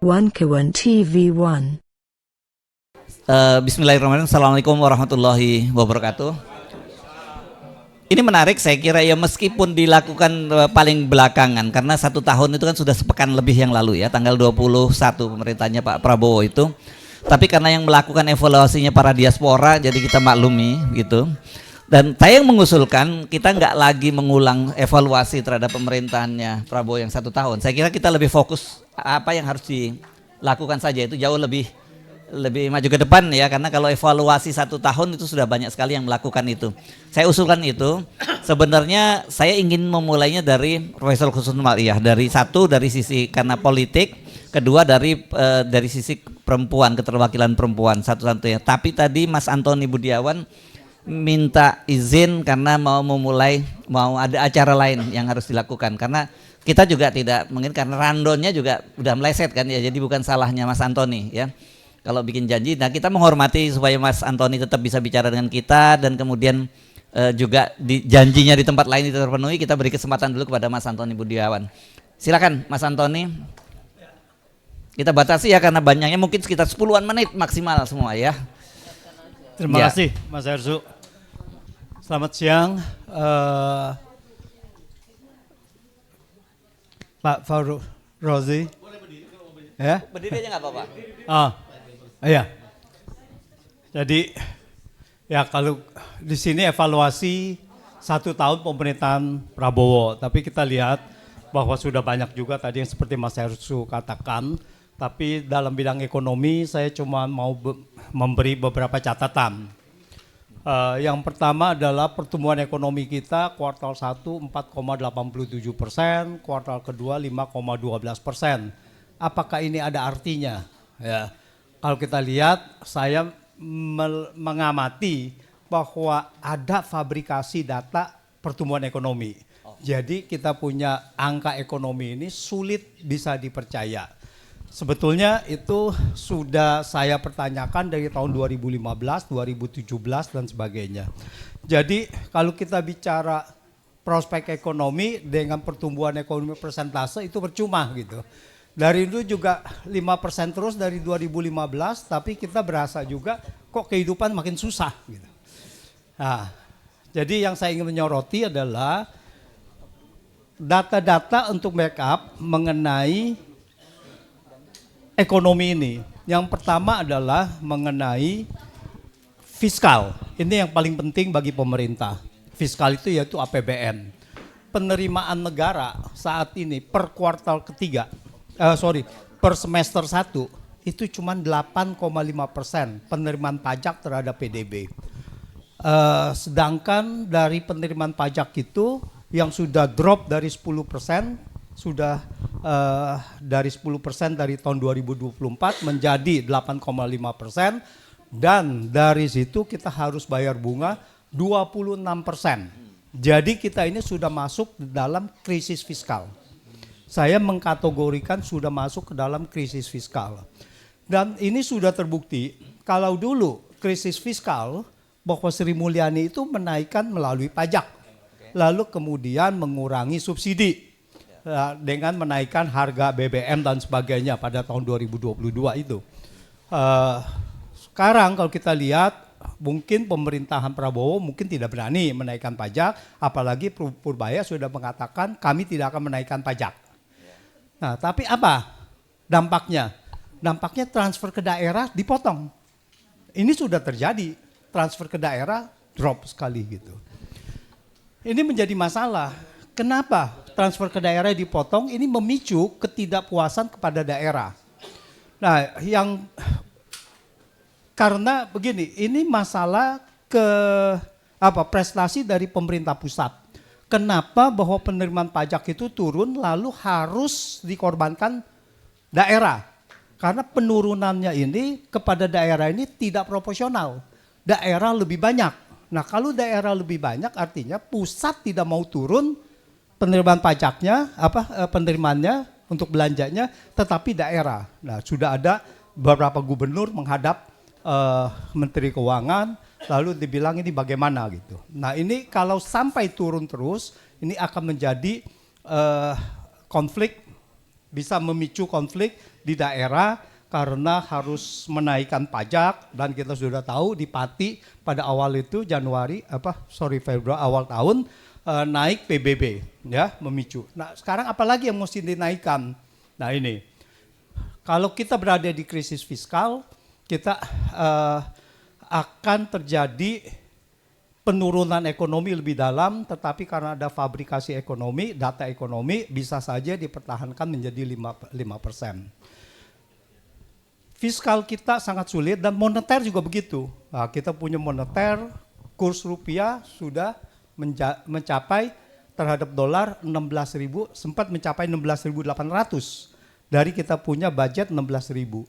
Wankawan TV1. Bismillahirrahmanirrahim. Assalamualaikum warahmatullahi wabarakatuh. Ini menarik, saya kira ya, meskipun dilakukan paling belakangan, karena 1 tahun itu kan sudah sepekan lebih yang lalu ya, tanggal 21 pemerintahnya Pak Prabowo itu. Tapi karena yang melakukan evaluasinya para diaspora, jadi kita maklumi gitu. Dan saya yang mengusulkan kita nggak lagi mengulang evaluasi terhadap pemerintahannya Prabowo yang 1 tahun. Saya kira kita lebih fokus apa yang harus dilakukan saja, itu jauh lebih maju ke depan ya, karena kalau evaluasi 1 tahun itu sudah banyak sekali yang melakukan itu. Saya usulkan itu. Sebenarnya saya ingin memulainya dari Profesor Husnul Ma'iyyah, dari sisi karena politik, kedua dari sisi perempuan, keterwakilan perempuan satu-satunya. Tapi tadi Mas Antoni Budiawan minta izin karena mau ada acara lain yang harus dilakukan, karena kita juga tidak mungkin, karena randonnya juga udah meleset kan ya, jadi bukan salahnya Mas Antoni ya. Kalau bikin janji, nah kita menghormati supaya Mas Antoni tetap bisa bicara dengan kita, dan kemudian juga janjinya di tempat lain itu terpenuhi, kita beri kesempatan dulu kepada Mas Antoni Budiawan. Silakan Mas Antoni. Kita batasi ya, karena banyaknya mungkin sekitar 10-an menit maksimal semua ya. Terima kasih Mas Hersu. Selamat siang Pak Faruk Rozi. Ya? Berdiri aja nggak apa-apa. Iya. Jadi ya, kalau di sini evaluasi 1 tahun pemerintahan Prabowo, tapi kita lihat bahwa sudah banyak juga tadi yang seperti Mas Hersu katakan. Tapi dalam bidang ekonomi saya cuma mau memberi beberapa catatan. Yang pertama adalah pertumbuhan ekonomi kita kuartal 1 4,87%, kuartal kedua 5,12%. Apakah ini ada artinya? Ya, kalau kita lihat, saya mengamati bahwa ada fabrikasi data pertumbuhan ekonomi. Jadi kita punya angka ekonomi ini sulit bisa dipercaya. Sebetulnya itu sudah saya pertanyakan dari tahun 2015, 2017 dan sebagainya. Jadi kalau kita bicara prospek ekonomi dengan pertumbuhan ekonomi persentase itu percuma gitu. Dari itu juga 5% terus dari 2015, tapi kita berasa juga kok kehidupan makin susah gitu. Nah, jadi yang saya ingin menyoroti adalah data-data untuk backup mengenai ekonomi ini. Yang pertama adalah mengenai fiskal. Ini yang paling penting bagi pemerintah. Fiskal itu yaitu APBN. Penerimaan negara saat ini per kuartal ketiga, per semester 1 itu cuma 8,5% penerimaan pajak terhadap PDB. Sedangkan dari penerimaan pajak itu yang sudah drop dari 10%, sudah dari 10% dari tahun 2024 menjadi 8,5%, dan dari situ kita harus bayar bunga 26%. Jadi kita ini sudah masuk dalam krisis fiskal. Saya mengkategorikan sudah masuk ke dalam krisis fiskal. Dan ini sudah terbukti, kalau dulu krisis fiskal bahwa Sri Mulyani itu menaikkan melalui pajak, lalu kemudian mengurangi subsidi dengan menaikkan harga BBM dan sebagainya pada tahun 2022 itu. Sekarang kalau kita lihat, mungkin pemerintahan Prabowo mungkin tidak berani menaikkan pajak, apalagi Purbaya sudah mengatakan kami tidak akan menaikkan pajak. Nah, tapi apa dampaknya? Dampaknya transfer ke daerah dipotong. Ini sudah terjadi, transfer ke daerah drop sekali gitu. Ini menjadi masalah. Kenapa transfer ke daerah dipotong? Ini memicu ketidakpuasan kepada daerah. Nah, karena begini, ini masalah prestasi dari pemerintah pusat. Kenapa bahwa penerimaan pajak itu turun lalu harus dikorbankan daerah? Karena penurunannya ini kepada daerah ini tidak proporsional. Daerah lebih banyak. Nah, kalau daerah lebih banyak artinya pusat tidak mau turun penerimaan pajaknya, penerimaannya untuk belanjanya, tetapi daerah. Nah, sudah ada beberapa gubernur menghadap Menteri Keuangan, lalu dibilang ini bagaimana gitu. Nah, ini kalau sampai turun terus, ini akan menjadi konflik bisa memicu konflik di daerah karena harus menaikkan pajak, dan kita sudah tahu di Pati pada awal itu Februari awal tahun naik PBB ya, memicu. Nah, sekarang apalagi yang mesti dinaikkan? Nah, ini. Kalau kita berada di krisis fiskal, kita akan terjadi penurunan ekonomi lebih dalam, tetapi karena ada fabrikasi ekonomi, data ekonomi bisa saja dipertahankan menjadi 5%. Fiskal kita sangat sulit dan moneter juga begitu. Nah, kita punya moneter, kurs rupiah sudah mencapai terhadap dolar 16.000, sempat mencapai 16.800 dari kita punya budget 16.000.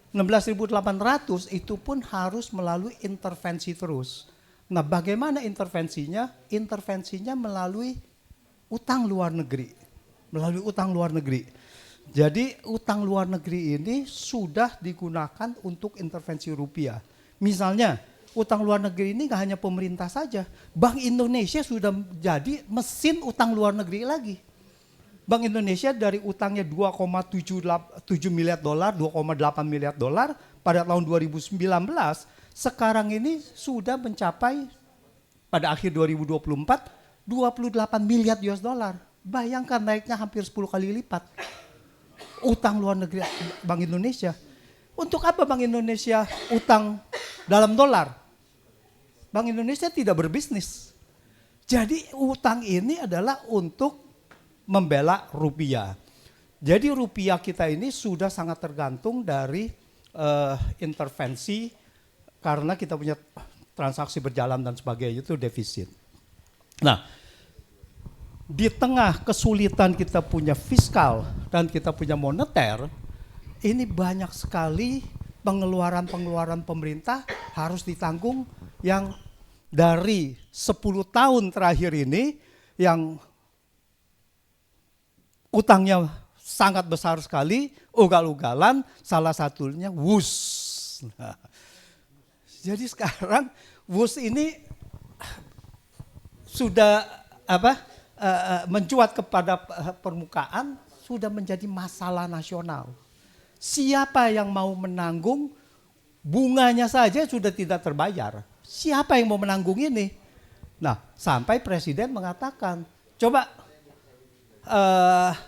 16.800 itu pun harus melalui intervensi terus. Nah, bagaimana intervensinya? Intervensinya melalui utang luar negeri. Melalui utang luar negeri. Jadi utang luar negeri ini sudah digunakan untuk intervensi rupiah. Misalnya, utang luar negeri ini nggak hanya pemerintah saja. Bank Indonesia sudah menjadi mesin utang luar negeri lagi. Bank Indonesia dari utangnya 2,7 miliar dolar, 2,8 miliar dolar pada tahun 2019, sekarang ini sudah mencapai pada akhir 2024 28 miliar US dollar. Bayangkan naiknya hampir 10 kali lipat. Utang luar negeri Bank Indonesia. Untuk apa Bank Indonesia utang dalam dolar? Bank Indonesia tidak berbisnis. Jadi utang ini adalah untuk membela rupiah. Jadi rupiah kita ini sudah sangat tergantung dari intervensi karena kita punya transaksi berjalan dan sebagainya, itu defisit. Nah, di tengah kesulitan kita punya fiskal dan kita punya moneter, ini banyak sekali pengeluaran-pengeluaran pemerintah harus ditanggung yang dari 10 tahun terakhir ini yang utangnya sangat besar sekali, ugal-ugalan, salah satunya WUS. Nah, jadi sekarang WUS ini sudah mencuat kepada permukaan, sudah menjadi masalah nasional. Siapa yang mau menanggung? Bunganya saja sudah tidak terbayar. Siapa yang mau menanggung ini? Nah, sampai Presiden mengatakan, coba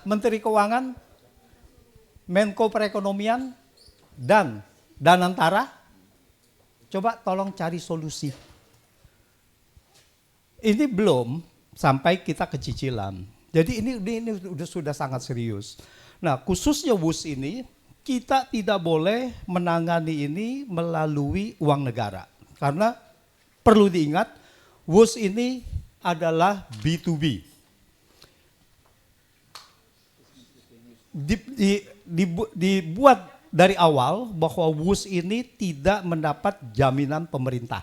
Menteri Keuangan, Menko Perekonomian, dan Danantara, coba tolong cari solusi. Ini belum sampai kita ke cicilan. Jadi ini sudah sangat serius. Nah, khususnya WUS ini, kita tidak boleh menangani ini melalui uang negara. Karena perlu diingat, WUS ini adalah B2B. Dibuat dari awal bahwa WUS ini tidak mendapat jaminan pemerintah.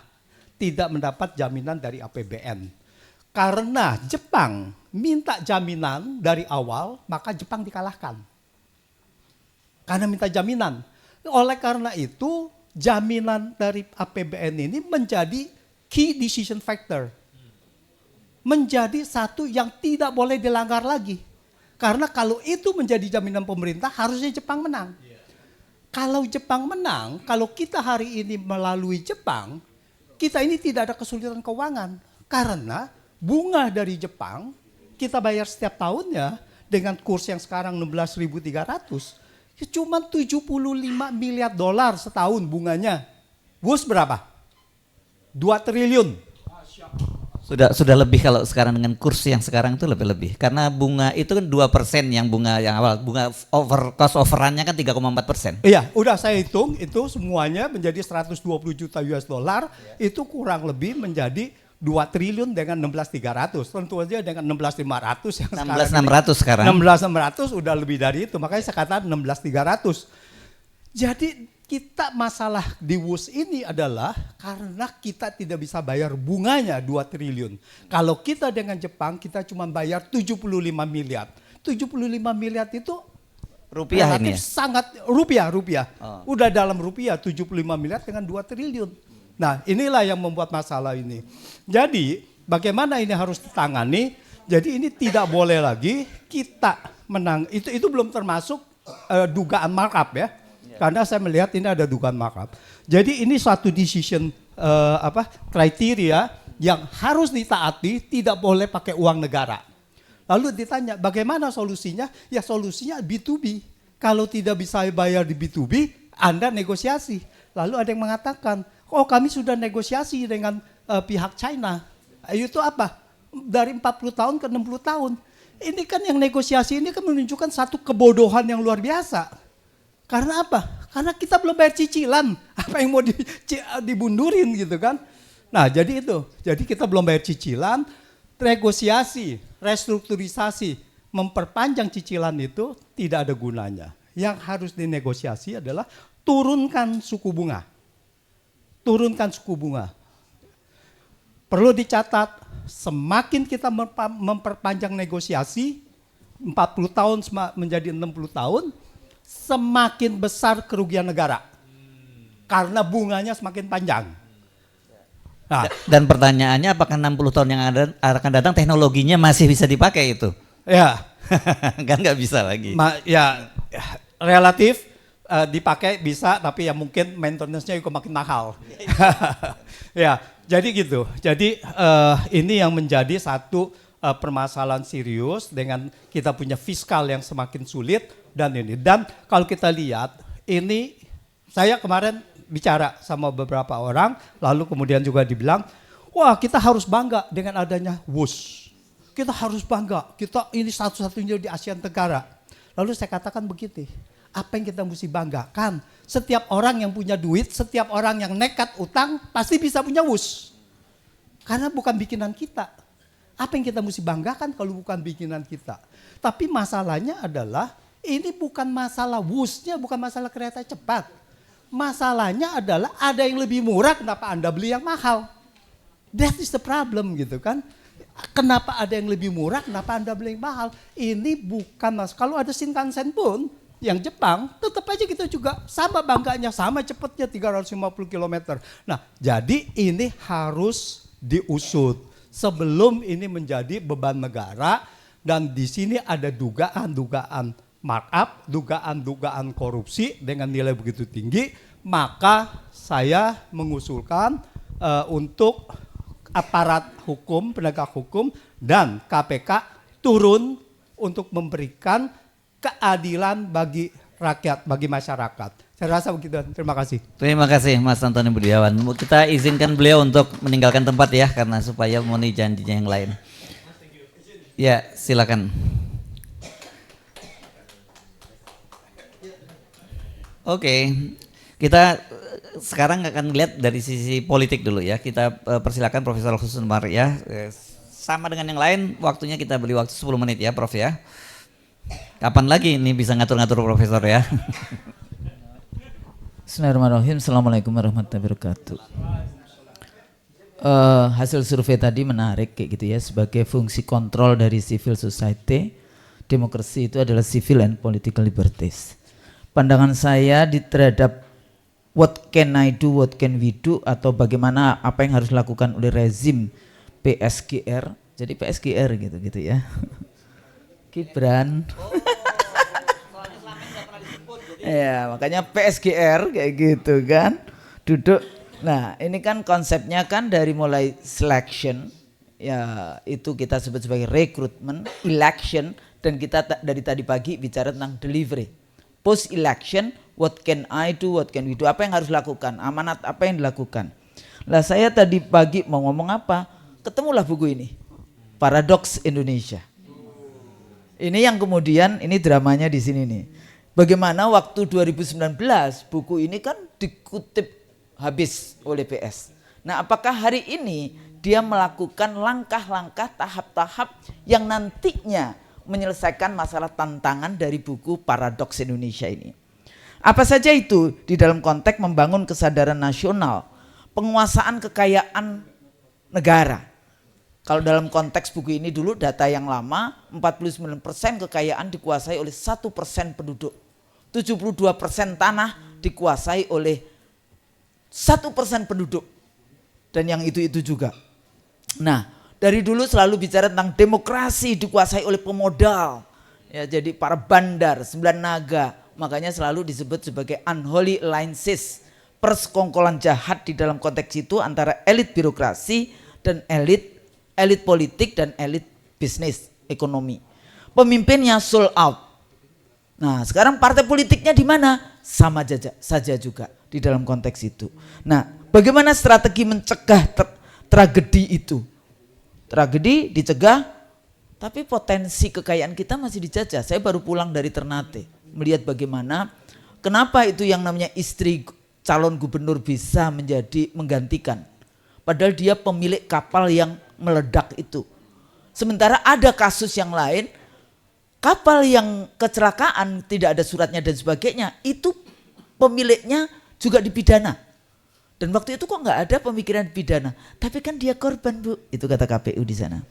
Tidak mendapat jaminan dari APBN. Karena Jepang minta jaminan dari awal, maka Jepang dikalahkan. Karena minta jaminan. Oleh karena itu, jaminan dari APBN ini menjadi key decision factor. Menjadi satu yang tidak boleh dilanggar lagi. Karena kalau itu menjadi jaminan pemerintah, harusnya Jepang menang. Kalau Jepang menang, kalau kita hari ini melalui Jepang, kita ini tidak ada kesulitan keuangan. Karena bunga dari Jepang, kita bayar setiap tahunnya dengan kurs yang sekarang 16.300, cuma 75 miliar dolar setahun bunganya. WUS berapa? 2 triliun. Sudah lebih kalau sekarang dengan kurs yang sekarang itu lebih. Karena bunga itu kan 2% yang bunga yang awal. Bunga cost overrun-nya kan 3,4%. Iya, udah saya hitung itu semuanya menjadi 120 juta US dollar, itu kurang lebih menjadi 2 triliun dengan 16.300. Tentu saja dengan 16.500 yang 16.600 sekarang. 16.600 udah lebih dari itu, makanya saya katakan 16.300. Jadi kita masalah di WUS ini adalah karena kita tidak bisa bayar bunganya 2 triliun. Kalau kita dengan Jepang kita cuma bayar 75 miliar. 75 miliar itu Rupiah ini ya? Sangat rupiah. Oh. Udah dalam rupiah 75 miliar dengan 2 triliun. Nah, inilah yang membuat masalah ini. Jadi, bagaimana ini harus ditangani? Jadi ini tidak boleh lagi kita menang. Itu belum termasuk dugaan markup ya. Karena saya melihat ini ada dugaan markup. Jadi ini suatu decision kriteria yang harus ditaati, tidak boleh pakai uang negara. Lalu ditanya bagaimana solusinya? Ya solusinya B2B. Kalau tidak bisa bayar di B2B, Anda negosiasi. Lalu ada yang mengatakan, oh kami sudah negosiasi dengan pihak China. Itu apa? Dari 40 tahun ke 60 tahun. Ini kan yang negosiasi ini kan menunjukkan satu kebodohan yang luar biasa. Karena apa? Karena kita belum bayar cicilan. Apa yang mau dibundurin gitu kan? Nah jadi itu. Jadi kita belum bayar cicilan, negosiasi, restrukturisasi, memperpanjang cicilan itu tidak ada gunanya. Yang harus dinegosiasi adalah turunkan suku bunga. Turunkan suku bunga. Perlu dicatat, semakin kita memperpanjang negosiasi, 40 tahun menjadi 60 tahun, semakin besar kerugian negara. Karena bunganya semakin panjang. Nah, Dan pertanyaannya apakah 60 tahun yang akan datang teknologinya masih bisa dipakai itu? ya, Kan nggak bisa lagi. Relatif dipakai bisa, tapi ya mungkin maintenance-nya juga makin mahal. Ya, jadi gitu. Jadi ini yang menjadi satu permasalahan serius dengan kita punya fiskal yang semakin sulit dan ini. Dan kalau kita lihat ini, saya kemarin bicara sama beberapa orang, lalu kemudian juga dibilang, wah kita harus bangga dengan adanya WUS. Kita harus bangga, kita ini satu-satunya di Asia Tenggara. Lalu saya katakan begitu, apa yang kita mesti banggakan? Setiap orang yang punya duit, setiap orang yang nekat utang, pasti bisa punya WUS. Karena bukan bikinan kita. Apa yang kita mesti banggakan kalau bukan bikinan kita? Tapi masalahnya adalah, ini bukan masalah WUS-nya, bukan masalah kereta cepat. Masalahnya adalah ada yang lebih murah, kenapa Anda beli yang mahal? That is the problem gitu kan. Kenapa ada yang lebih murah, kenapa Anda beli yang mahal? Ini bukan masalah. Kalau ada Shinkansen pun, yang Jepang, tetap aja kita juga sama bangganya, sama cepatnya 350 km. Nah, jadi ini harus diusut sebelum ini menjadi beban negara, dan di sini ada dugaan-dugaan markup, dugaan-dugaan korupsi dengan nilai begitu tinggi, maka saya mengusulkan untuk aparat hukum, penegak hukum dan KPK turun untuk memberikan keadilan bagi rakyat, bagi masyarakat. Saya rasa begitu. Terima kasih. Terima kasih Mas Antoni Budiawan. Kita izinkan beliau untuk meninggalkan tempat ya, karena supaya memenuhi janjinya yang lain. Ya, silakan. Oke, kita sekarang akan lihat dari sisi politik dulu ya. Kita persilakan Profesor Husnul Umar ya. Sama dengan yang lain, waktunya kita beri waktu 10 menit ya Prof ya. Kapan lagi ini bisa ngatur-ngatur Profesor ya? Bismillahirrahmanirrahim. Assalamualaikum warahmatullahi wabarakatuh. Hasil survei tadi menarik kayak gitu ya. Sebagai fungsi kontrol dari civil society, demokrasi itu adalah civil and political liberties. Pandangan saya terhadap what can I do, what can we do, atau bagaimana apa yang harus dilakukan oleh rezim PSGR. Jadi PSGR gitu ya. Gibran. Ya, makanya PSGR kayak gitu kan. Duduk. Nah, ini kan konsepnya kan dari mulai selection, ya itu kita sebut sebagai recruitment, election, dan kita dari tadi pagi bicara tentang delivery. Post election, what can I do, what can we do, apa yang harus dilakukan, amanat apa yang dilakukan. Lah saya tadi pagi mau ngomong apa, ketemulah buku ini, Paradoks Indonesia. Ini yang kemudian, ini dramanya di sini nih. Bagaimana waktu 2019 buku ini kan dikutip habis oleh PS. Nah, apakah hari ini dia melakukan langkah-langkah tahap-tahap yang nantinya menyelesaikan masalah tantangan dari buku Paradoks Indonesia ini? Apa saja itu di dalam konteks membangun kesadaran nasional, penguasaan kekayaan negara. Kalau dalam konteks buku ini dulu data yang lama, 49% kekayaan dikuasai oleh 1% penduduk. 72% tanah dikuasai oleh 1% penduduk. Dan yang itu juga. Nah, Dari dulu selalu bicara tentang demokrasi dikuasai oleh pemodal. Ya, jadi para bandar, 9 naga, makanya selalu disebut sebagai unholy alliances, persekongkolan jahat di dalam konteks itu antara elit birokrasi dan elit politik dan elit bisnis ekonomi. Pemimpinnya sold out. Nah, sekarang partai politiknya di mana? Sama saja juga di dalam konteks itu. Nah, bagaimana strategi mencegah tragedi itu? Tragedi dicegah, tapi potensi kekayaan kita masih dijajah. Saya baru pulang dari Ternate, melihat bagaimana kenapa itu yang namanya istri calon gubernur bisa menggantikan. Padahal dia pemilik kapal yang meledak itu. Sementara ada kasus yang lain, kapal yang kecelakaan tidak ada suratnya dan sebagainya, itu pemiliknya juga dipidana. Dan waktu itu kok nggak ada pemikiran pidana, tapi kan dia korban, Bu, itu kata KPU di sana.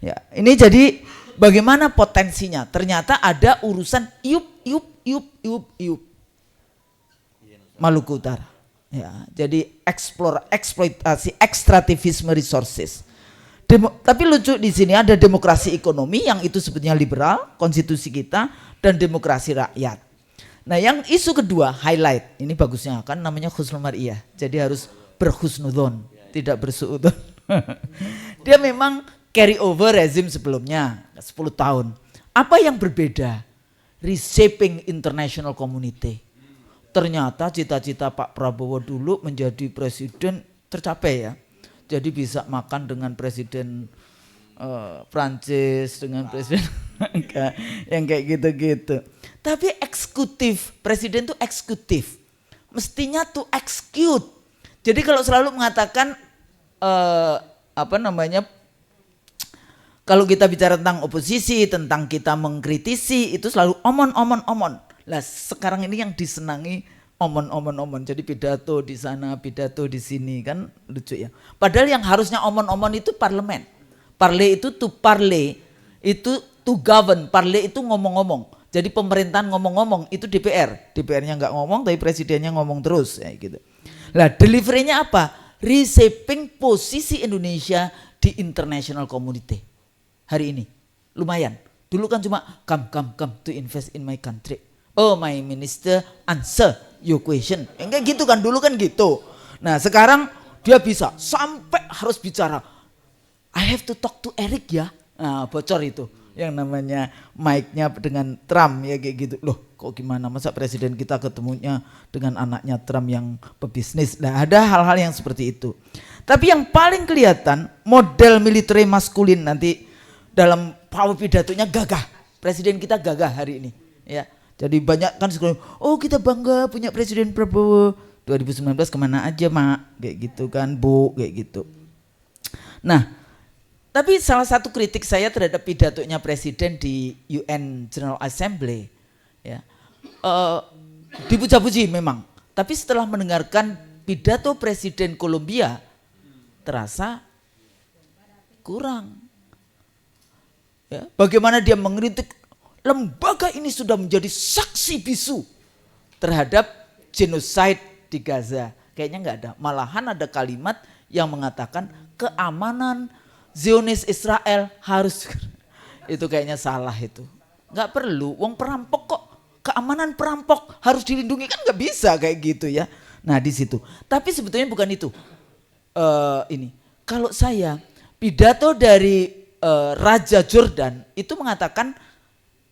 Ya, ini jadi bagaimana potensinya? Ternyata ada urusan iup Maluku Utara. Ya, jadi eksploitasi ekstrativisme resources. Tapi lucu di sini ada demokrasi ekonomi yang itu sebetulnya liberal, konstitusi kita, dan demokrasi rakyat. Nah, yang isu kedua highlight, ini bagusnya kan namanya husnul mar'iyah. Jadi harus berhusnudzon, tidak bersuudzon. Dia memang carry over rezim sebelumnya 10 tahun. Apa yang berbeda? Reshaping international community. Ternyata cita-cita Pak Prabowo dulu menjadi presiden tercapai ya. Jadi bisa makan dengan presiden Prancis, dengan presiden yang kayak gitu-gitu. Tapi eksekutif, presiden itu eksekutif, mestinya to execute. Jadi kalau selalu mengatakan kalau kita bicara tentang oposisi, tentang kita mengkritisi, itu selalu omon. Lah sekarang ini yang disenangi omon. Jadi pidato di sana, pidato di sini, kan lucu ya. Padahal yang harusnya omon itu parlemen. Parle itu to parle, itu to govern, parle itu ngomong-ngomong. Jadi pemerintahan ngomong-ngomong, itu DPR. DPR-nya nggak ngomong, tapi presidennya ngomong terus, ya gitu. Lah delivery-nya apa? Reshaping posisi Indonesia di international community. Hari ini lumayan. Dulu kan cuma come to invest in my country. Oh, my minister answer your question. Enggak gitu kan, dulu kan gitu. Nah sekarang dia bisa sampai harus bicara, I have to talk to Eric ya. Nah bocor itu yang namanya mic-nya dengan Trump ya kayak gitu. Loh kok gimana, masa presiden kita ketemunya dengan anaknya Trump yang pebisnis. Nah ada hal-hal yang seperti itu. Tapi yang paling kelihatan model militer maskulin nanti dalam power pidatonya gagah. Presiden kita gagah hari ini ya. Jadi banyak kan sekarang, oh kita bangga punya Presiden Prabowo. 2019 kemana aja mak, kayak gitu kan Bu, kayak gitu. Nah tapi salah satu kritik saya terhadap pidatonya Presiden di UN General Assembly ya, dipuja-puji memang. Tapi setelah mendengarkan pidato Presiden Kolombia terasa kurang. Ya, bagaimana dia mengkritik lembaga ini sudah menjadi saksi bisu terhadap genocide di Gaza. Kayaknya nggak ada. Malahan ada kalimat yang mengatakan keamanan Zionis Israel harus itu kayaknya salah itu. Nggak perlu. Wong perampok kok, keamanan perampok harus dilindungi, kan nggak bisa kayak gitu ya. Nah di situ. Tapi sebetulnya bukan itu. Ini kalau saya pidato dari Raja Jordan itu mengatakan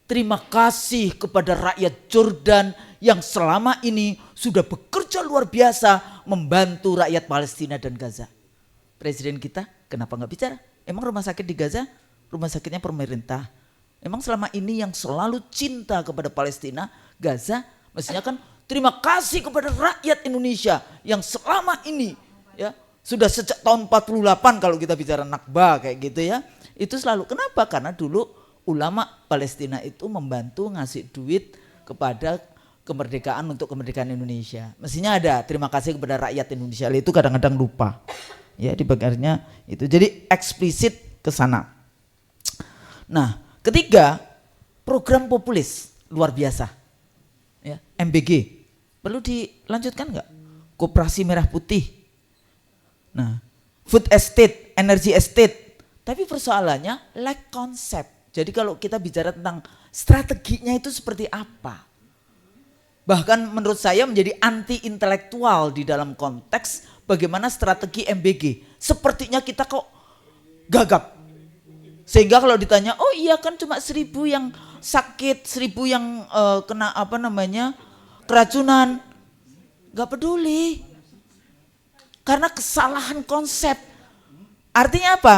terima kasih kepada rakyat Jordan yang selama ini sudah bekerja luar biasa membantu rakyat Palestina dan Gaza. Presiden kita kenapa nggak bicara? Emang rumah sakit di Gaza rumah sakitnya pemerintah. Emang selama ini yang selalu cinta kepada Palestina, Gaza, mestinya kan terima kasih kepada rakyat Indonesia yang selama ini ya sudah sejak tahun 48 kalau kita bicara Nakba kayak gitu ya. Itu selalu kenapa? Karena dulu ulama Palestina itu membantu ngasih duit kepada kemerdekaan untuk kemerdekaan Indonesia. Mestinya ada terima kasih kepada rakyat Indonesia. Itu kadang-kadang lupa. Ya di bagiannya itu. Jadi eksplisit ke sana. Nah, ketiga, program populis luar biasa. Ya, MBG. Perlu dilanjutkan enggak? Koperasi Merah Putih. Nah, food estate, energy estate, Tapi persoalannya lack konsep. Jadi kalau kita bicara tentang strateginya itu seperti apa? Bahkan menurut saya menjadi anti intelektual di dalam konteks bagaimana strategi MBG. Sepertinya kita kok gagap. Sehingga kalau ditanya, oh iya kan cuma 1.000 yang sakit, 1.000 yang kena keracunan. Gak peduli. Karena kesalahan konsep. Artinya apa?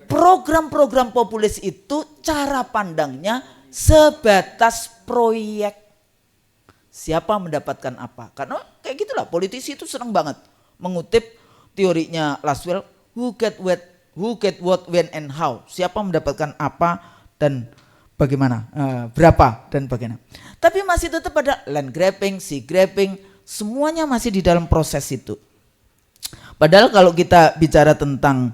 Program-program populis itu cara pandangnya sebatas proyek. Siapa mendapatkan apa? Karena kayak gitulah politisi itu senang banget mengutip teorinya Laswell, who get what, when and how. Siapa mendapatkan apa dan bagaimana, berapa dan bagaimana. Tapi masih tetap ada land grabbing, sea grabbing, semuanya masih di dalam proses itu. Padahal kalau kita bicara tentang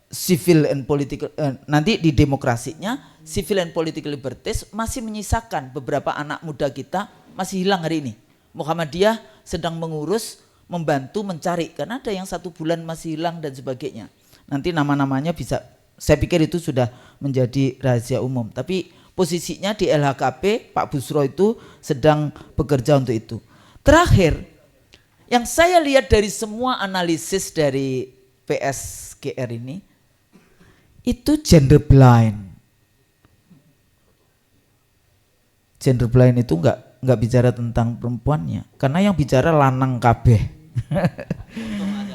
civil and political, nanti di demokrasinya civil and political liberties masih menyisakan beberapa anak muda kita masih hilang hari ini. Muhammadiyah sedang mengurus, membantu mencari, karena ada yang 1 bulan masih hilang dan sebagainya. Nanti nama-namanya bisa, saya pikir itu sudah menjadi rahasia umum. Tapi posisinya di LHKP Pak Busro itu sedang bekerja untuk itu. Terakhir, yang saya lihat dari semua analisis dari PSGR ini, itu gender blind. Gender blind itu enggak bicara tentang perempuannya, karena yang bicara lanang kabeh.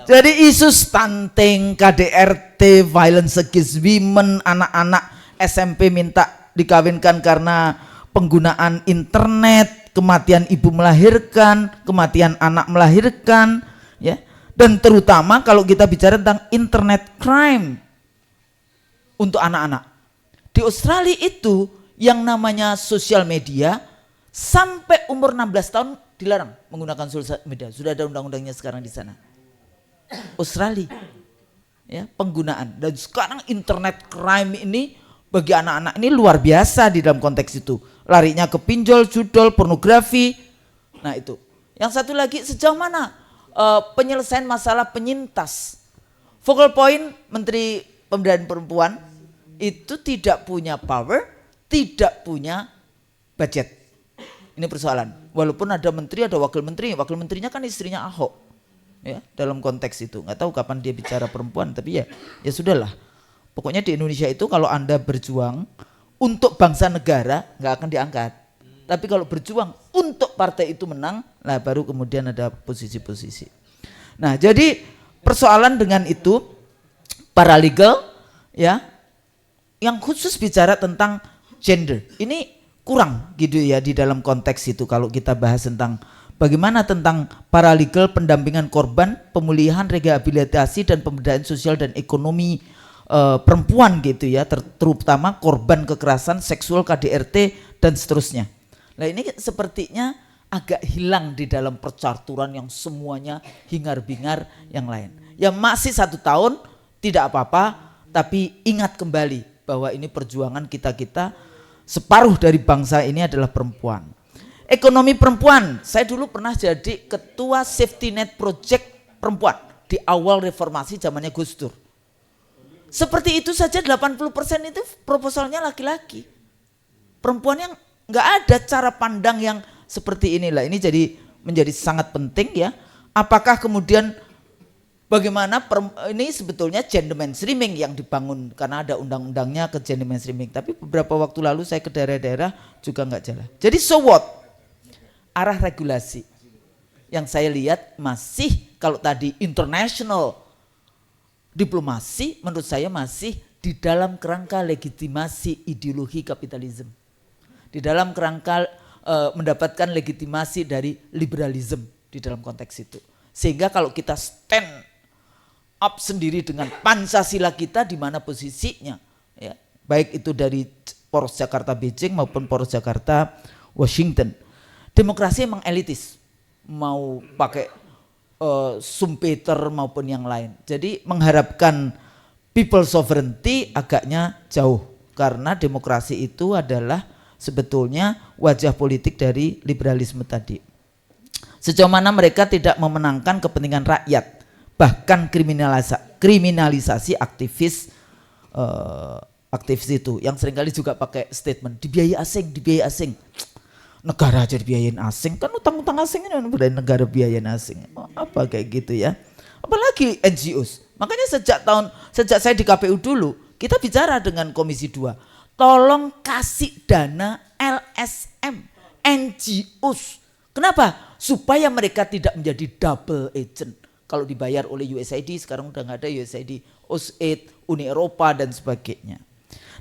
Jadi isu stunting, KDRT, violence against women, anak-anak SMP minta dikawinkan karena penggunaan internet, kematian ibu melahirkan, kematian anak melahirkan, ya. Dan terutama kalau kita bicara tentang internet crime untuk anak-anak. Di Australia itu yang namanya sosial media sampai umur 16 tahun dilarang menggunakan sosial media. Sudah ada undang-undangnya sekarang di sana. Australia, ya, penggunaan. Dan sekarang internet crime ini bagi anak-anak ini luar biasa di dalam konteks itu. Larinya ke pinjol, judol, pornografi. Nah itu. Yang satu lagi, sejauh mana penyelesaian masalah penyintas. Focal point Menteri Pemberdayaan Perempuan itu tidak punya power, tidak punya budget. Ini persoalan. Walaupun ada menteri, ada wakil menteri. Wakil menterinya kan istrinya Ahok. Ya, dalam konteks itu. Nggak tahu kapan dia bicara perempuan, tapi ya sudahlah. Pokoknya di Indonesia itu kalau Anda berjuang untuk bangsa negara nggak akan diangkat. Tapi kalau berjuang untuk partai itu menang, nah baru kemudian ada posisi-posisi. Nah, jadi persoalan dengan itu paralegal, ya, yang khusus bicara tentang gender. Ini kurang gitu ya di dalam konteks itu kalau kita bahas tentang bagaimana tentang paralegal, pendampingan korban, pemulihan, rehabilitasi dan pemberdayaan sosial dan ekonomi perempuan gitu ya, terutama korban kekerasan seksual, KDRT dan seterusnya. Nah ini sepertinya agak hilang di dalam percaturan yang semuanya hingar-bingar yang lain. Ya masih 1 tahun tidak apa-apa, tapi ingat kembali bahwa ini perjuangan kita separuh dari bangsa ini adalah perempuan. Ekonomi perempuan, saya dulu pernah jadi ketua safety net project perempuan di awal reformasi zamannya Gus Dur. Seperti itu saja 80% itu proposalnya laki-laki. Perempuan yang nggak ada cara pandang yang seperti inilah. Ini jadi menjadi sangat penting ya. Apakah kemudian bagaimana ini sebetulnya gender mainstreaming yang dibangun karena ada undang-undangnya ke gender mainstreaming. Tapi beberapa waktu lalu saya ke daerah-daerah juga nggak jalan. Jadi so what? Arah regulasi yang saya lihat masih kalau tadi international diplomasi menurut saya masih di dalam kerangka legitimasi ideologi kapitalisme. Di dalam kerangka mendapatkan legitimasi dari liberalisme di dalam konteks itu. Sehingga kalau kita stand up sendiri dengan Pancasila kita di mana posisinya ya, baik itu dari poros Jakarta Beijing maupun poros Jakarta Washington. Demokrasi emang elitis. Mau pakai Schumpeter maupun yang lain. Jadi mengharapkan people sovereignty agaknya jauh karena demokrasi itu adalah sebetulnya wajah politik dari liberalisme tadi. Sejauh mana mereka tidak memenangkan kepentingan rakyat, bahkan kriminalisasi aktivis aktivis itu yang seringkali juga pakai statement dibiayai asing. Negara aja dibiayain asing, kan utang-utang asing ini dari negara biayain asing. Apa kayak gitu ya? Apalagi NGOs. Makanya sejak saya di KPU dulu, kita bicara dengan Komisi 2. Tolong kasih dana LSM, NGOs. Kenapa? Supaya mereka tidak menjadi double agent. Kalau dibayar oleh USAID, sekarang udah nggak ada USAID, OSAID, Uni Eropa dan sebagainya.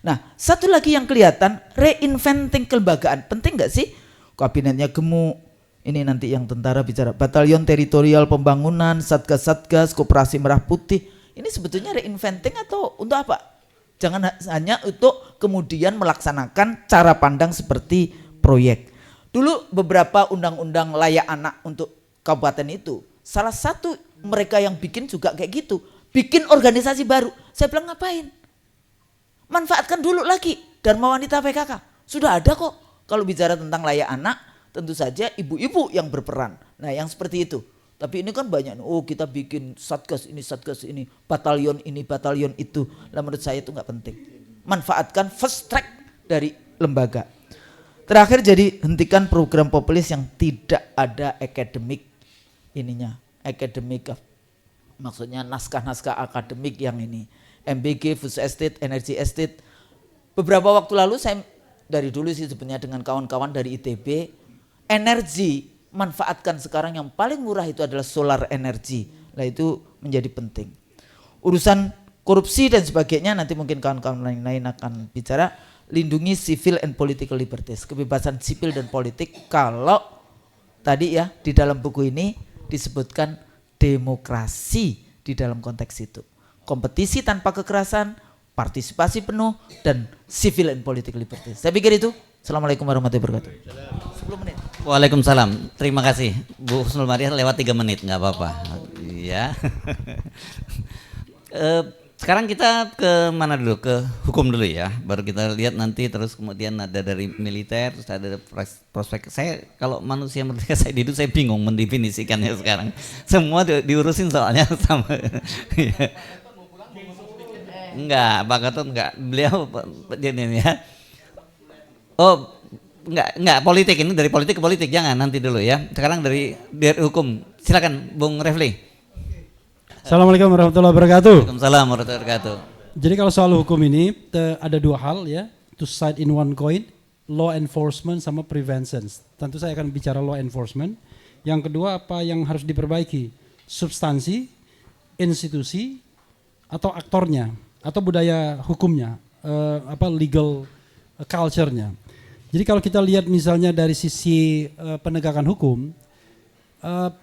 Nah, satu lagi yang kelihatan, reinventing kelembagaan. Penting nggak sih? Kabinetnya gemuk. Ini nanti yang tentara bicara Batalion Teritorial Pembangunan, Satgas-Satgas, Koperasi Merah Putih. Ini sebetulnya reinventing atau untuk apa? Jangan hanya untuk kemudian melaksanakan cara pandang seperti proyek. Dulu beberapa undang-undang layak anak untuk kabupaten itu, salah satu mereka yang bikin juga kayak gitu. Bikin organisasi baru. Saya bilang ngapain? Manfaatkan dulu lagi Dharma Wanita PKK. Sudah ada kok. Kalau bicara tentang layak anak, tentu saja ibu-ibu yang berperan. Nah, yang seperti itu. Tapi ini kan banyak, kita bikin satgas ini, batalion ini, batalion itu. Lah menurut saya itu nggak penting. Manfaatkan first track dari lembaga. Terakhir jadi hentikan program populis yang tidak ada akademik ininya. Akademik, maksudnya naskah-naskah akademik yang ini. MBG, Food Estate, Energy Estate. Beberapa waktu lalu saya dari dulu sih sebenarnya dengan kawan-kawan dari ITB, energi manfaatkan sekarang yang paling murah itu adalah solar energy. Nah itu menjadi penting. Urusan korupsi dan sebagainya nanti mungkin kawan-kawan lain akan bicara. Lindungi civil and political liberties, kebebasan sipil dan politik. Kalau tadi ya di dalam buku ini disebutkan demokrasi di dalam konteks itu. Kompetisi tanpa kekerasan, partisipasi penuh, dan civil and political liberties. Saya pikir itu. Assalamualaikum warahmatullahi wabarakatuh. 10 menit. Waalaikumsalam. Terima kasih Bu Husnul Maria, lewat 3 menit nggak apa-apa. Iya. Sekarang kita ke mana dulu? Ke hukum dulu ya. Baru kita lihat nanti terus kemudian ada dari militer, terus ada prospek. Saya kalau manusia merdeka saya hidup saya bingung mendefinisikannya sekarang. Semua diurusin soalnya sama. Enggak, Pak Gatot enggak. Beliau ini ya. Oh, enggak politik, ini dari politik ke politik, jangan nanti dulu ya. Sekarang dari hukum. Silakan Bung Refli. Assalamualaikum warahmatullahi wabarakatuh. Waalaikumsalam warahmatullahi wabarakatuh. Jadi kalau soal hukum ini ada 2 hal ya, two side in one coin, law enforcement sama prevention. Tentu saya akan bicara law enforcement. Yang kedua apa yang harus diperbaiki? Substansi, institusi, atau aktornya, atau budaya hukumnya, legal culture-nya. Jadi kalau kita lihat misalnya dari sisi penegakan hukum,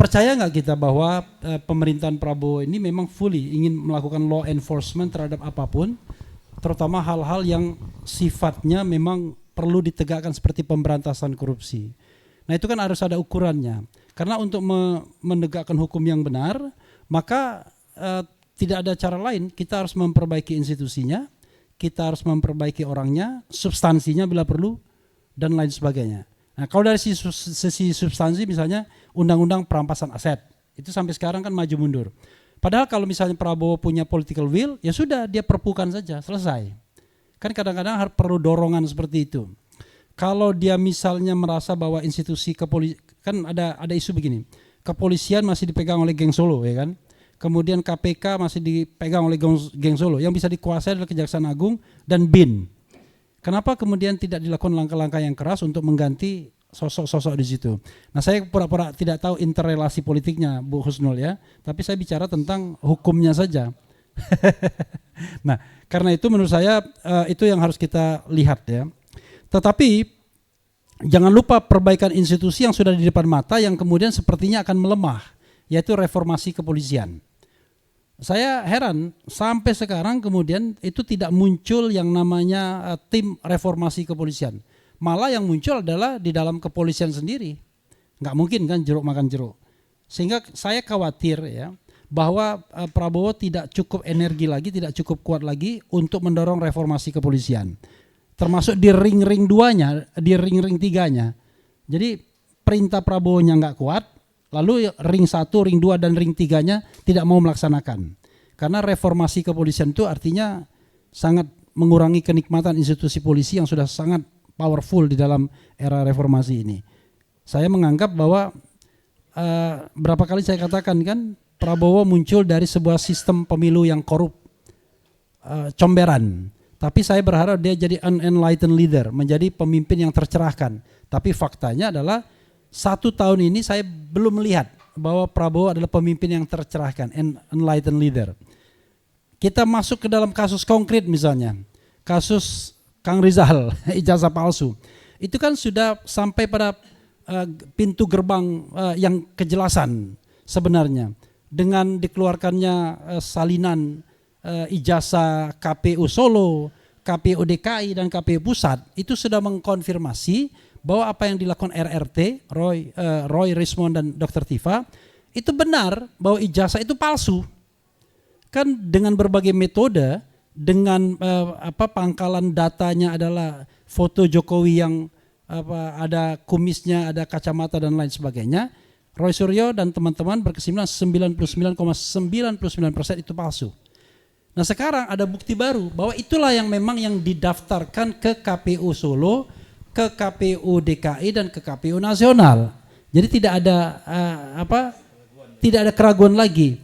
percaya nggak kita bahwa pemerintahan Prabowo ini memang fully ingin melakukan law enforcement terhadap apapun, terutama hal-hal yang sifatnya memang perlu ditegakkan seperti pemberantasan korupsi. Nah itu kan harus ada ukurannya. Karena untuk menegakkan hukum yang benar, maka tidak ada cara lain. Kita harus memperbaiki institusinya, kita harus memperbaiki orangnya, substansinya bila perlu, dan lain sebagainya. Nah kalau dari sisi substansi misalnya undang-undang perampasan aset, itu sampai sekarang kan maju mundur. Padahal kalau misalnya Prabowo punya political will, ya sudah dia perpukan saja, selesai. Kan kadang-kadang perlu dorongan seperti itu. Kalau dia misalnya merasa bahwa institusi kepolisian, kan ada isu begini, kepolisian masih dipegang oleh geng Solo ya kan, kemudian KPK masih dipegang oleh geng Solo, yang bisa dikuasai adalah Kejaksaan Agung dan BIN. Kenapa kemudian tidak dilakukan langkah-langkah yang keras untuk mengganti sosok-sosok di situ? Nah saya pura-pura tidak tahu interrelasi politiknya Bu Husnul ya, tapi saya bicara tentang hukumnya saja. Nah karena itu menurut saya itu yang harus kita lihat ya. Tetapi jangan lupa perbaikan institusi yang sudah di depan mata yang kemudian sepertinya akan melemah, yaitu reformasi kepolisian. Saya heran sampai sekarang kemudian itu tidak muncul yang namanya tim reformasi kepolisian. Malah yang muncul adalah di dalam kepolisian sendiri. Nggak mungkin kan jeruk makan jeruk. Sehingga saya khawatir ya bahwa Prabowo tidak cukup energi lagi, tidak cukup kuat lagi untuk mendorong reformasi kepolisian. Termasuk di ring-ring 2-nya, di ring-ring 3-nya. Jadi perintah Prabowo-nya nggak kuat, lalu ring 1, ring 2 dan ring 3-nya tidak mau melaksanakan. Karena reformasi kepolisian itu artinya sangat mengurangi kenikmatan institusi polisi yang sudah sangat powerful di dalam era reformasi ini. Saya menganggap bahwa berapa kali saya katakan kan Prabowo muncul dari sebuah sistem pemilu yang korup, comberan. Tapi saya berharap dia jadi unenlightened leader, menjadi pemimpin yang tercerahkan. Tapi faktanya adalah 1 tahun ini saya belum melihat bahwa Prabowo adalah pemimpin yang tercerahkan, enlightened leader. Kita masuk ke dalam kasus konkret misalnya, kasus Kang Rizal, ijazah palsu. Itu kan sudah sampai pada pintu gerbang yang kejelasan sebenarnya. Dengan dikeluarkannya salinan ijazah KPU Solo, KPU DKI dan KPU Pusat, itu sudah mengkonfirmasi bahwa apa yang dilakukan RRT, Roy Rismond dan Dr. Tifa, itu benar bahwa ijazah itu palsu. Kan dengan berbagai metode, dengan pangkalan datanya adalah foto Jokowi yang ada kumisnya, ada kacamata dan lain sebagainya, Roy Suryo dan teman-teman berkesimpulan 99,99% itu palsu. Nah sekarang ada bukti baru bahwa itulah yang memang yang didaftarkan ke KPU Solo, ke KPU DKI dan ke KPU nasional. Jadi tidak ada tidak ada keraguan lagi.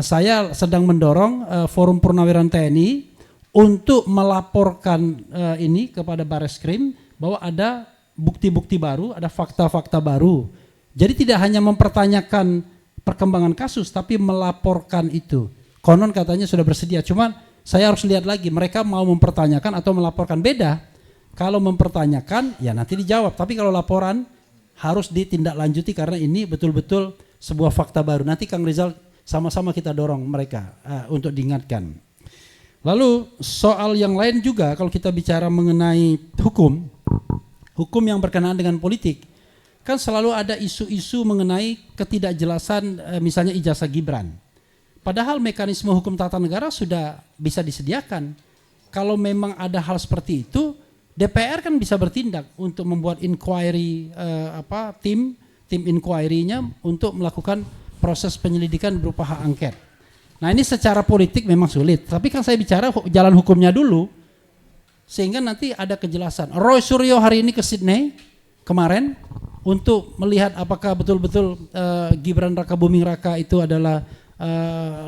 Saya sedang mendorong Forum Purnawiran TNI untuk melaporkan ini kepada Bareskrim bahwa ada bukti-bukti baru, ada fakta-fakta baru. Jadi tidak hanya mempertanyakan perkembangan kasus, tapi melaporkan itu. Konon katanya sudah bersedia, cuman saya harus lihat lagi mereka mau mempertanyakan atau melaporkan. Beda. Kalau mempertanyakan ya nanti dijawab, tapi kalau laporan harus ditindaklanjuti karena ini betul-betul sebuah fakta baru. Nanti Kang Rizal sama-sama kita dorong mereka untuk diingatkan. Lalu soal yang lain juga kalau kita bicara mengenai hukum yang berkenaan dengan politik, kan selalu ada isu-isu mengenai ketidakjelasan misalnya ijazah Gibran. Padahal mekanisme hukum tata negara sudah bisa disediakan. Kalau memang ada hal seperti itu, DPR kan bisa bertindak untuk membuat inquiry tim inquiry-nya untuk melakukan proses penyelidikan berupa hak angket. Nah ini secara politik memang sulit, tapi kan saya bicara jalan hukumnya dulu sehingga nanti ada kejelasan. Roy Suryo hari ini ke Sydney kemarin untuk melihat apakah betul-betul Gibran Raka Buming Raka itu adalah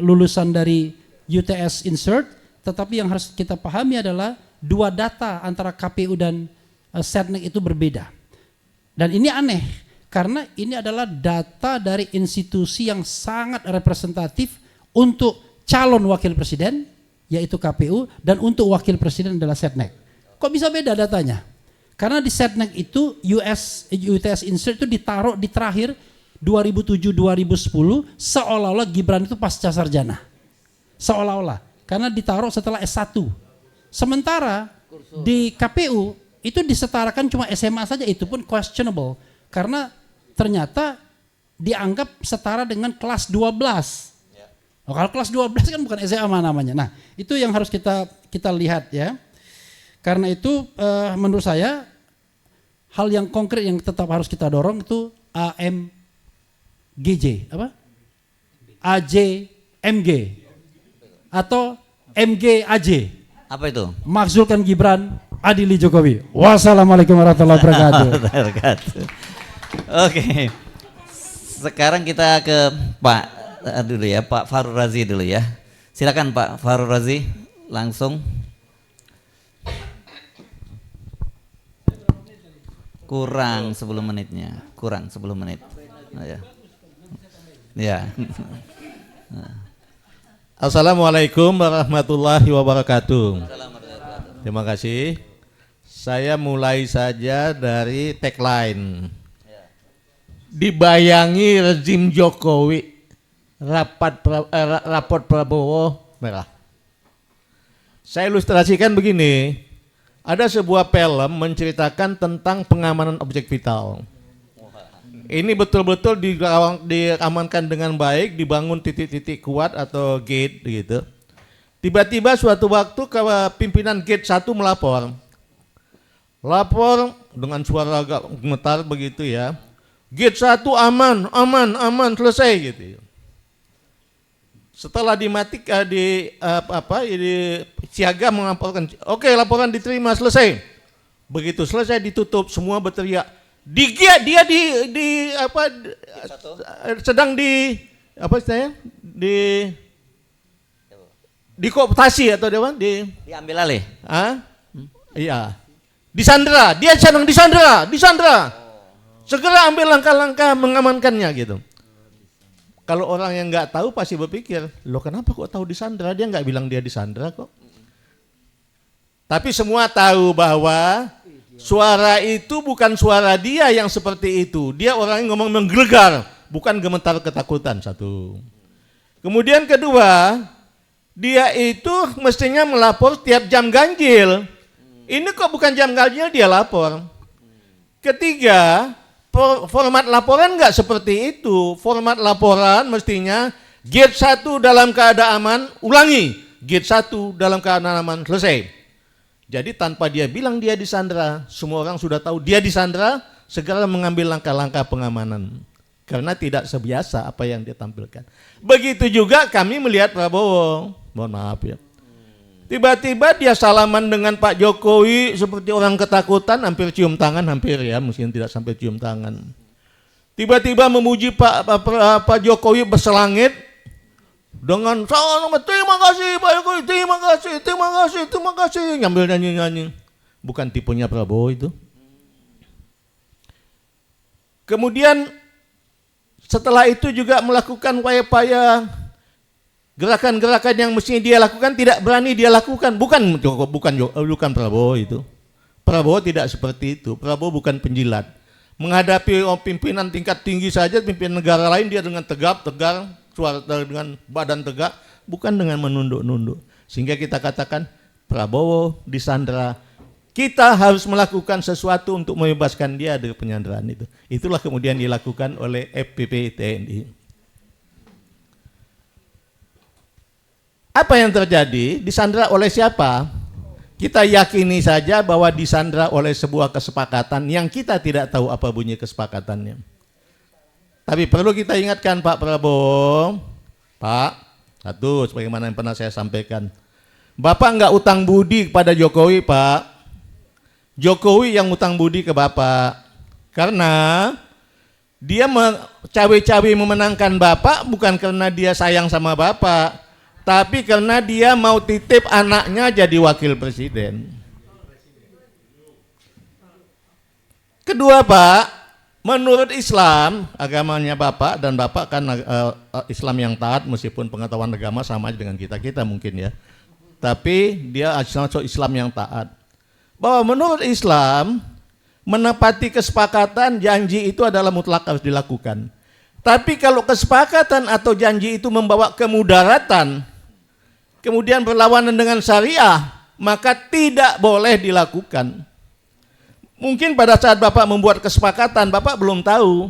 lulusan dari UTS Insert, tetapi yang harus kita pahami adalah dua data antara KPU dan Setnek itu berbeda. Dan ini aneh karena ini adalah data dari institusi yang sangat representatif untuk calon wakil presiden yaitu KPU dan untuk wakil presiden adalah Setnek. Kok bisa beda datanya? Karena di Setnek itu UTS Insert itu ditaruh di terakhir 2007-2010 seolah-olah Gibran itu pasca sarjana. Seolah-olah. Karena ditaruh setelah S1. Sementara di KPU itu disetarakan cuma SMA saja, itu pun questionable. Karena ternyata dianggap setara dengan kelas 12. Oh, kalau kelas 12 kan bukan SMA namanya. Nah itu yang harus kita lihat ya. Karena itu menurut saya hal yang konkret yang tetap harus kita dorong itu AMGJ AJMG atau MGAJ. Apa itu? Makzulkan Gibran, adili Jokowi. Wassalamualaikum warahmatullahi wabarakatuh. Oke. Sekarang kita ke Pak dulu ya, Pak Farul Razi dulu ya. Silakan Pak Farul Razi langsung. Kurang 10 menitnya, kurang 10 menit. Nah, ya. Ya. Assalamualaikum warahmatullahi wabarakatuh. Terima kasih. Saya mulai saja dari tagline. Dibayangi rezim Jokowi, raport Prabowo merah. Saya ilustrasikan begini. Ada sebuah film menceritakan tentang pengamanan objek vital. Ini betul-betul diamankan dengan baik, dibangun titik-titik kuat atau gate gitu. Tiba-tiba suatu waktu pimpinan gate 1 melapor. Lapor dengan suara agak gemetar begitu ya. Gate 1 aman, selesai gitu. Setelah dimatik di siaga melaporkan, oke laporan diterima selesai. Begitu selesai ditutup, semua berteriak. Sedang di apa istilahnya? Di kooptasi atau diambil alih. Iya. Disandera, dia sedang disandera. Segera ambil langkah-langkah mengamankannya gitu. Kalau orang yang nggak tahu pasti berpikir, loh kenapa kok tahu disandera? Dia nggak bilang dia disandera kok. Tapi semua tahu bahwa suara itu bukan suara dia yang seperti itu. Dia orang yang ngomong menggelegar, bukan gemetar ketakutan. Satu. Kemudian kedua, dia itu mestinya melapor tiap jam ganjil. Ini kok bukan jam ganjil dia lapor. Ketiga, format laporan nggak seperti itu. Format laporan mestinya gate 1 dalam keadaan aman, ulangi. Gate 1 dalam keadaan aman, selesai. Jadi tanpa dia bilang dia disandera, semua orang sudah tahu dia disandera, segera mengambil langkah-langkah pengamanan. Karena tidak sebiasa apa yang dia tampilkan. Begitu juga kami melihat Prabowo. Mohon maaf ya. Tiba-tiba dia salaman dengan Pak Jokowi seperti orang ketakutan, hampir cium tangan, mungkin tidak sampai cium tangan. Tiba-tiba memuji Pak Jokowi berselangit dengan terima kasih Pak Jokowi, terima kasih, ngambil nyanyi-nyanyi. Bukan tipenya Prabowo itu. Kemudian setelah itu juga melakukan upaya gerakan-gerakan yang mestinya dia lakukan tidak berani dia lakukan. Bukan Prabowo itu. Prabowo tidak seperti itu. Prabowo bukan penjilat. Menghadapi pimpinan tingkat tinggi saja, pimpinan negara lain dia dengan tegar, suara dengan badan tegak, bukan dengan menunduk-nunduk. Sehingga kita katakan Prabowo disandera. Kita harus melakukan sesuatu untuk membebaskan dia dari penyanderaan itu. Itulah kemudian dilakukan oleh FPP TNI. Apa yang terjadi? Disandera oleh siapa? Kita yakini saja bahwa disandera oleh sebuah kesepakatan yang kita tidak tahu apa bunyi kesepakatannya. Tapi perlu kita ingatkan Pak Prabowo, Pak, satu sebagaimana yang pernah saya sampaikan, Bapak enggak utang budi kepada Jokowi, Pak. Jokowi yang utang budi ke Bapak. Karena dia cawe-cawe memenangkan Bapak bukan karena dia sayang sama Bapak, tapi karena dia mau titip anaknya jadi wakil presiden. Kedua Pak, menurut Islam, agamanya Bapak dan Bapak kan Islam yang taat meskipun pengetahuan agama sama aja dengan kita mungkin ya. Tapi dia Islam yang taat. Bahwa menurut Islam, menepati kesepakatan janji itu adalah mutlak harus dilakukan. Tapi kalau kesepakatan atau janji itu membawa kemudaratan, kemudian berlawanan dengan syariah, maka tidak boleh dilakukan. Mungkin pada saat Bapak membuat kesepakatan, Bapak belum tahu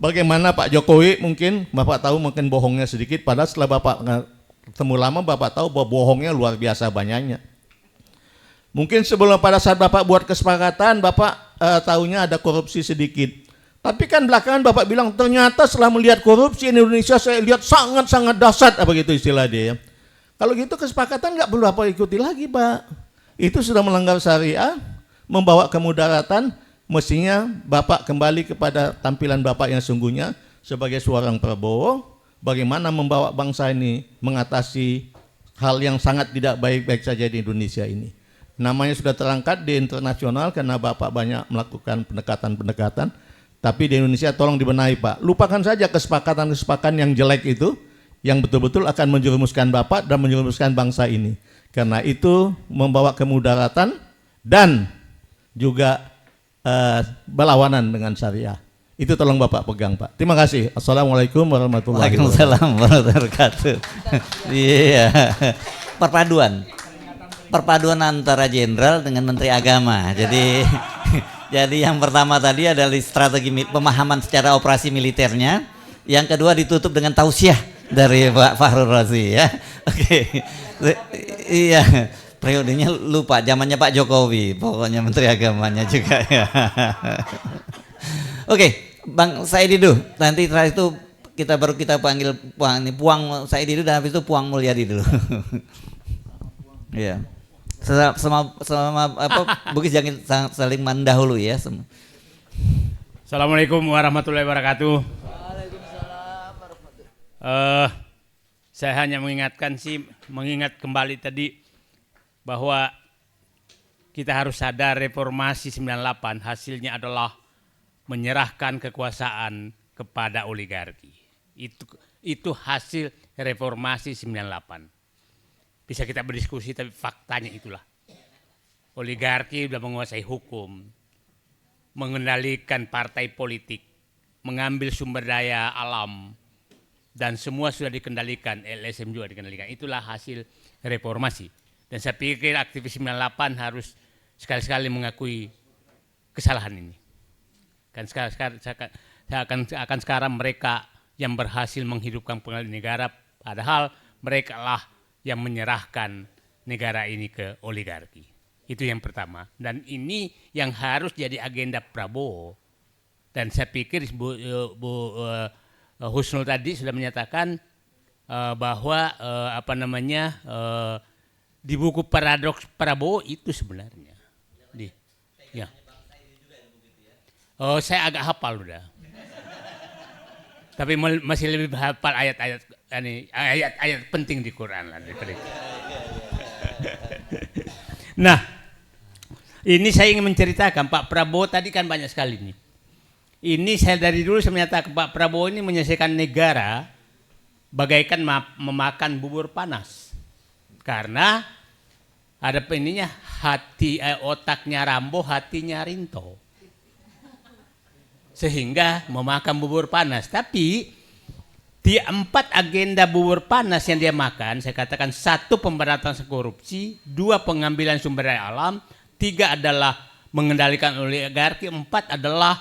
bagaimana Pak Jokowi, mungkin Bapak tahu mungkin bohongnya sedikit, padahal setelah Bapak ketemu lama Bapak tahu bahwa bohongnya luar biasa banyaknya. Mungkin sebelum pada saat Bapak buat kesepakatan, Bapak tahunya ada korupsi sedikit. Tapi kan belakangan Bapak bilang, ternyata setelah melihat korupsi di Indonesia, saya lihat sangat-sangat dahsyat, apa gitu istilah dia. Kalau gitu kesepakatan nggak perlu Bapak ikuti lagi Pak. Itu sudah melanggar syariah, membawa kemudaratan, mestinya Bapak kembali kepada tampilan Bapak yang sungguhnya sebagai seorang Prabowo, bagaimana membawa bangsa ini mengatasi hal yang sangat tidak baik-baik saja di Indonesia ini. Namanya sudah terangkat di internasional karena Bapak banyak melakukan pendekatan-pendekatan, tapi di Indonesia tolong dibenahi Pak. Lupakan saja kesepakatan-kesepakatan yang jelek itu, yang betul-betul akan menjerumuskan Bapak dan menjerumuskan bangsa ini. Karena itu membawa kemudaratan dan juga berlawanan dengan syariah. Itu tolong Bapak pegang Pak. Terima kasih. Assalamualaikum warahmatullahi wabarakatuh. Waalaikumsalam warahmatullahi wabarakatuh. Iya. Perpaduan antara jenderal dengan menteri agama. Jadi yang pertama tadi adalah strategi pemahaman secara operasi militernya. Yang kedua ditutup dengan tausiah dari Pak Fakhrul Razi ya. Oke. Iya. Periodenya lupa, zamannya Pak Jokowi, pokoknya menteri agamanya juga ya. Oke, Bang Said Didu, nanti terakhir itu kita panggil Puang Saidi dulu dan habis itu Puang Mulyadi dulu. Iya. Sama apa Bugis jangan saling mendahului ya. Assalamualaikum warahmatullahi wabarakatuh. Saya hanya mengingat kembali tadi bahwa kita harus sadar reformasi 98 hasilnya adalah menyerahkan kekuasaan kepada oligarki. Itu hasil reformasi 98. Bisa kita berdiskusi tapi faktanya itulah. Oligarki sudah menguasai hukum, mengendalikan partai politik, mengambil sumber daya alam, dan semua sudah dikendalikan, LSM juga dikendalikan. Itulah hasil reformasi. Dan saya pikir aktivis 98 harus sekali-sekali mengakui kesalahan ini. Kan sekarang sekarang mereka yang berhasil menghidupkan pengadilan negara, padahal mereka lah yang menyerahkan negara ini ke oligarki. Itu yang pertama. Dan ini yang harus jadi agenda Prabowo. Dan saya pikir Bu Husnul tadi sudah menyatakan bahwa di buku Paradoks Prabowo itu sebenarnya. Ya. Oh, saya agak hafal udah. Tapi masih lebih hafal ayat-ayat penting di Quran lah. Nah, ini saya ingin menceritakan Pak Prabowo tadi kan banyak sekali nih. Ini saya dari dulu saya menyatakan Pak Prabowo ini menyelesaikan negara bagaikan memakan bubur panas. Karena ada ininya otaknya Rambo, hatinya Rinto. Sehingga memakan bubur panas. Tapi di 4 agenda bubur panas yang dia makan, saya katakan 1 pemberantasan korupsi, 2 pengambilan sumber daya alam, 3 adalah mengendalikan oligarki, 4 adalah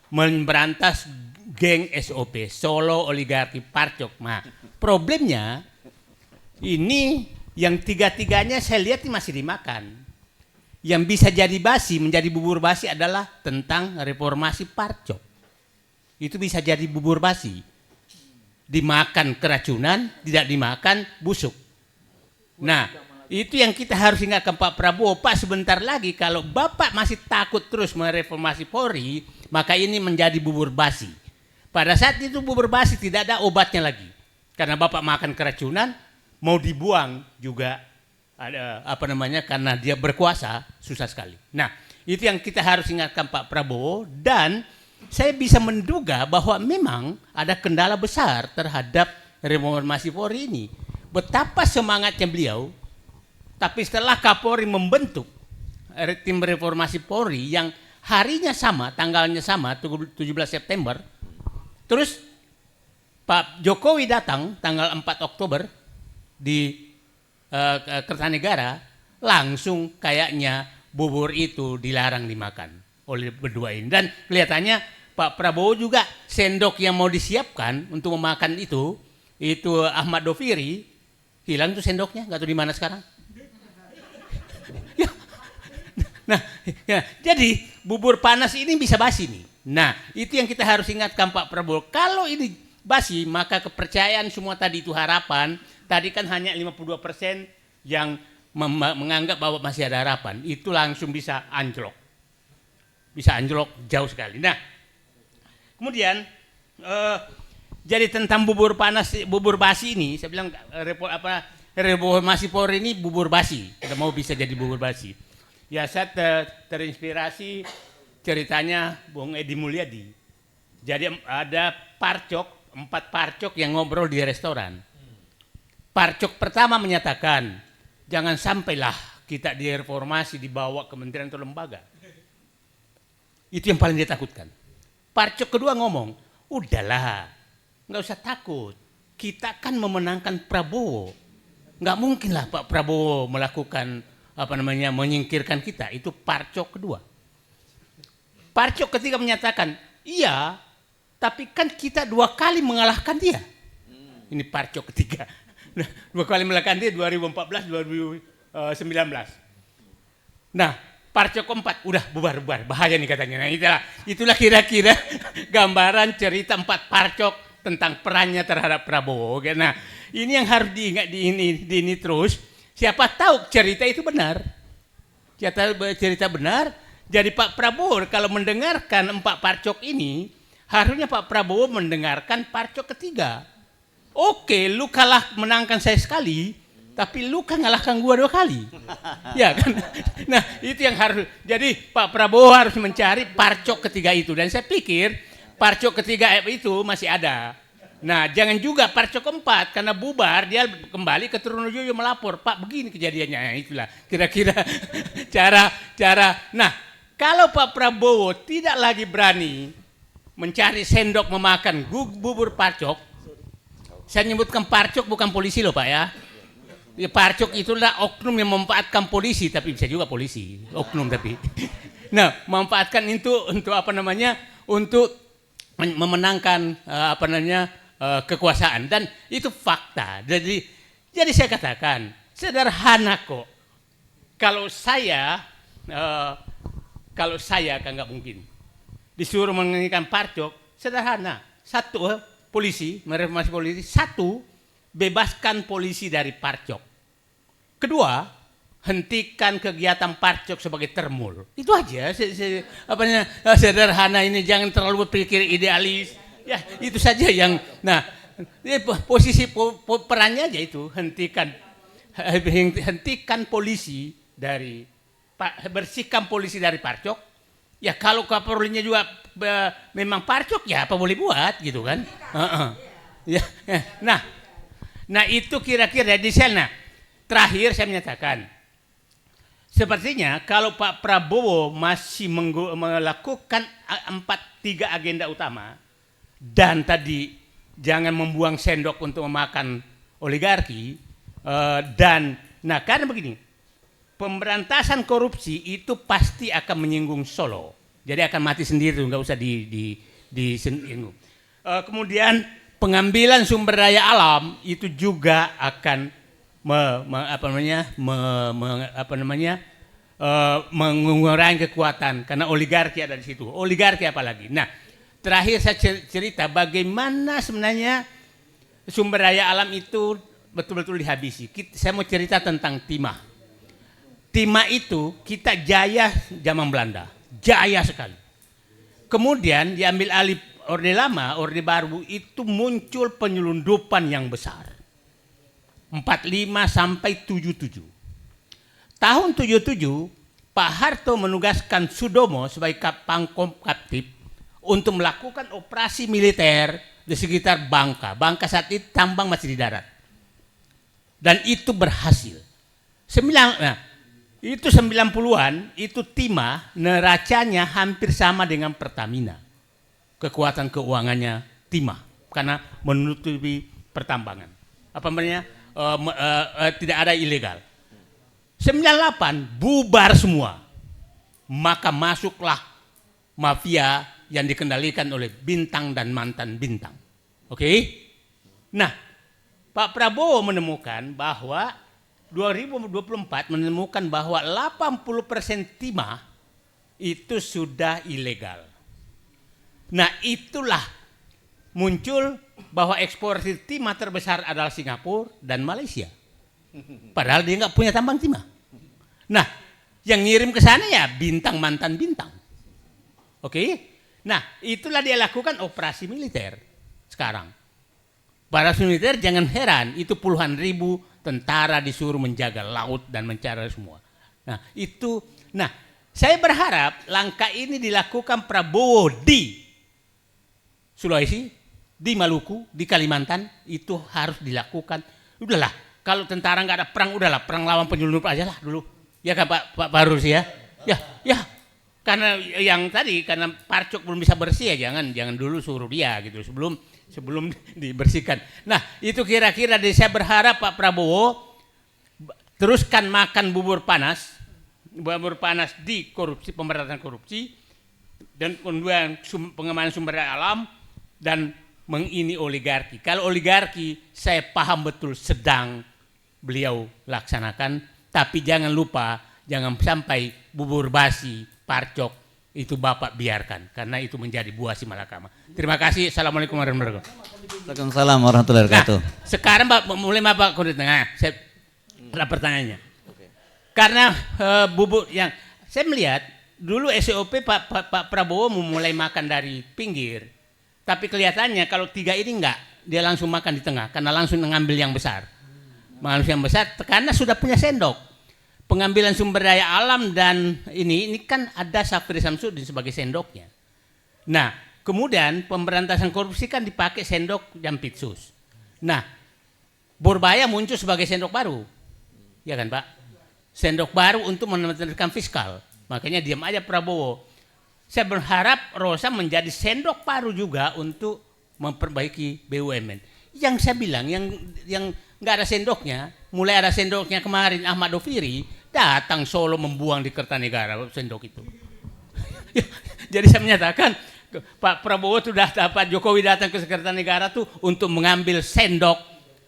memberantas geng SOP, Solo Oligarki Parcok. Nah, problemnya ini yang 3-tiganya saya lihat masih dimakan. Yang bisa jadi basi, menjadi bubur basi adalah tentang reformasi Parcok. Itu bisa jadi bubur basi. Dimakan keracunan, tidak dimakan busuk. Nah, itu yang kita harus ingatkan Pak Prabowo. Pak, sebentar lagi kalau Bapak masih takut terus mereformasi Polri, maka ini menjadi bubur basi. Pada saat itu bubur basi tidak ada obatnya lagi. Karena Bapak makan keracunan, mau dibuang juga ada karena dia berkuasa susah sekali. Nah, itu yang kita harus ingatkan Pak Prabowo, dan saya bisa menduga bahwa memang ada kendala besar terhadap reformasi Polri ini. Betapa semangatnya beliau, tapi setelah Kapolri membentuk tim reformasi Polri yang harinya sama, tanggalnya sama, 17 September, terus Pak Jokowi datang tanggal 4 Oktober di Kertanegara, langsung kayaknya bubur itu dilarang dimakan oleh berdua ini. Dan kelihatannya Pak Prabowo juga sendok yang mau disiapkan untuk memakan itu Ahmad Doviri, hilang tuh sendoknya, nggak tahu di mana sekarang. Nah, ya, jadi bubur panas ini bisa basi nih. Nah, itu yang kita harus ingatkan Pak Prabowo. Kalau ini basi, maka kepercayaan semua tadi itu harapan. Tadi kan hanya 52% yang menganggap bahwa masih ada harapan. Itu langsung bisa anjlok. Bisa anjlok jauh sekali. Nah, kemudian jadi tentang bubur panas, bubur basi ini, saya bilang reformasi Polri ini bubur basi. Udah mau bisa jadi bubur basi. Ya, saya terinspirasi ceritanya Bung Edi Mulyadi. Jadi ada 4 parcok yang ngobrol di restoran. Parcok pertama menyatakan, jangan sampailah kita direformasi dibawa kementerian atau lembaga. Itu yang paling dia takutkan. Parcok kedua ngomong, udahlah, nggak usah takut. Kita kan memenangkan Prabowo. Nggak mungkin lah Pak Prabowo melakukan menyingkirkan kita. Itu parcok kedua. Parcok ketiga menyatakan, iya, tapi kan kita 2 kali mengalahkan dia. Ini parcok ketiga. 2 kali mengalahkan dia 2014, 2019. Nah, Parcok keempat, udah bubar-bubar, bahaya nih katanya. Nah itulah kira-kira gambaran cerita 4 parcok tentang perannya terhadap Prabowo. Nah ini yang harus diingat di ini terus. Siapa tahu cerita itu benar. Cerita benar. Jadi Pak Prabowo kalau mendengarkan 4 parcok ini, harusnya Pak Prabowo mendengarkan parcok ketiga. Oke, lu kalah menangkan saya sekali, tapi lu kan ngalahkan gua 2 kali. Ya kan? Nah, itu yang harus. Jadi Pak Prabowo harus mencari parcok ketiga itu. Dan saya pikir parcok ketiga itu masih ada. Nah, jangan juga parcok keempat, karena bubar dia kembali ke Trunojoyo melapor, Pak begini kejadiannya. Nah, itulah kira-kira cara. Nah, kalau Pak Prabowo tidak lagi berani mencari sendok memakan bubur parcok, saya nyebutkan parcok bukan polisi loh Pak ya. Parcok itulah oknum yang memanfaatkan polisi, tapi bisa juga polisi, oknum tapi. Nah, memanfaatkan itu untuk apa namanya? Untuk memenangkan kekuasaan, dan itu fakta. Jadi saya katakan sederhana kok. Kalau saya kan nggak mungkin disuruh menginginkan parcok, sederhana. 1, polisi, mereformasi polisi. 1, bebaskan polisi dari parcok. 2, hentikan kegiatan parcok sebagai termul. Itu aja. Sederhana ini, jangan terlalu berpikir idealis. Ya, itu saja yang. Nah, posisi perannya aja itu, hentikan polisi dari, bersihkan polisi dari parcok. Ya kalau Kapolrinya juga memang parcok, ya apa boleh buat gitu kan. Ya, nah itu kira-kira di sana. Terakhir saya menyatakan, sepertinya kalau Pak Prabowo masih melakukan 3 agenda utama, dan tadi jangan membuang sendok untuk memakan oligarki, karena begini, pemberantasan korupsi itu pasti akan menyinggung Solo, jadi akan mati sendiri, nggak usah disinggung. Kemudian pengambilan sumber daya alam itu juga akan mengurangi kekuatan, karena oligarki ada di situ. Oligarki apalagi. Nah, terakhir saya cerita bagaimana sebenarnya sumber daya alam itu betul-betul dihabisi. Saya mau cerita tentang timah. Timah itu kita jaya zaman Belanda, jaya sekali. Kemudian diambil alih Orde Lama, Orde Baru, itu muncul penyelundupan yang besar. 45 sampai 77. Tahun 77, Pak Harto menugaskan Sudomo sebagai Pangkop Kaptip untuk melakukan operasi militer di sekitar Bangka. Bangka saat itu tambang masih di darat. Dan itu berhasil. Itu 90-an, itu timah neracanya hampir sama dengan Pertamina. Kekuatan keuangannya timah, karena menutupi pertambangan. Apa namanya? Tidak ada ilegal. 98 bubar semua. Maka masuklah mafia yang dikendalikan oleh Bintang dan mantan Bintang. Oke? Nah, Pak Prabowo menemukan bahwa 2024 menemukan bahwa 80% timah itu sudah ilegal. Nah, itulah muncul bahwa ekspor timah terbesar adalah Singapura dan Malaysia. Padahal dia nggak punya tambang timah. Nah, yang ngirim ke sana ya Bintang mantan Bintang. Oke? Nah, itulah dia lakukan operasi militer sekarang. Operasi militer jangan heran, itu puluhan ribu tentara disuruh menjaga laut dan mencari semua. Nah, saya berharap langkah ini dilakukan Prabowo di Sulawesi, di Maluku, di Kalimantan, itu harus dilakukan. Udahlah, kalau tentara nggak ada perang, udahlah perang lawan penyelundup aja lah dulu. Ya kan Pak Barus ya? Ya. Karena yang tadi, karena parcok belum bisa bersih ya, jangan dulu suruh dia gitu sebelum dibersihkan. Nah, itu kira-kira saya berharap Pak Prabowo teruskan makan bubur panas di korupsi, pemberantasan korupsi, dan kemudian pengembangan sumber daya alam, dan mengini oligarki. Kalau oligarki saya paham betul sedang beliau laksanakan, tapi jangan lupa, jangan sampai bubur basi, parcok itu Bapak biarkan karena itu menjadi buah si malakama. Terima kasih. Assalamualaikum warahmatullahi wabarakatuh. Waalaikumsalam warahmatullahi wabarakatuh. Nah, sekarang mulai Bapak Kudus. Nah, saya ada pertanyaannya. Karena bubur yang saya melihat dulu SOP Pak Prabowo memulai makan dari pinggir, tapi kelihatannya kalau 3 ini enggak, dia langsung makan di tengah karena langsung mengambil yang besar. Mengambil yang besar karena sudah punya sendok. Pengambilan sumber daya alam dan ini kan ada Syafri Samsudin sebagai sendoknya. Nah, kemudian pemberantasan korupsi kan dipakai sendok Jampitsus. Nah, Borbaya muncul sebagai sendok baru. Ya kan, Pak? Sendok baru untuk menekan fiskal. Makanya diam aja Prabowo. Saya berharap Rosa menjadi sendok baru juga untuk memperbaiki BUMN. Yang saya bilang yang nggak ada sendoknya, mulai ada sendoknya kemarin Ahmad Doviri datang Solo membuang di Kertanegara sendok itu. Jadi saya menyatakan Pak Prabowo sudah dapat Jokowi datang ke Kertanegara tuh untuk mengambil sendok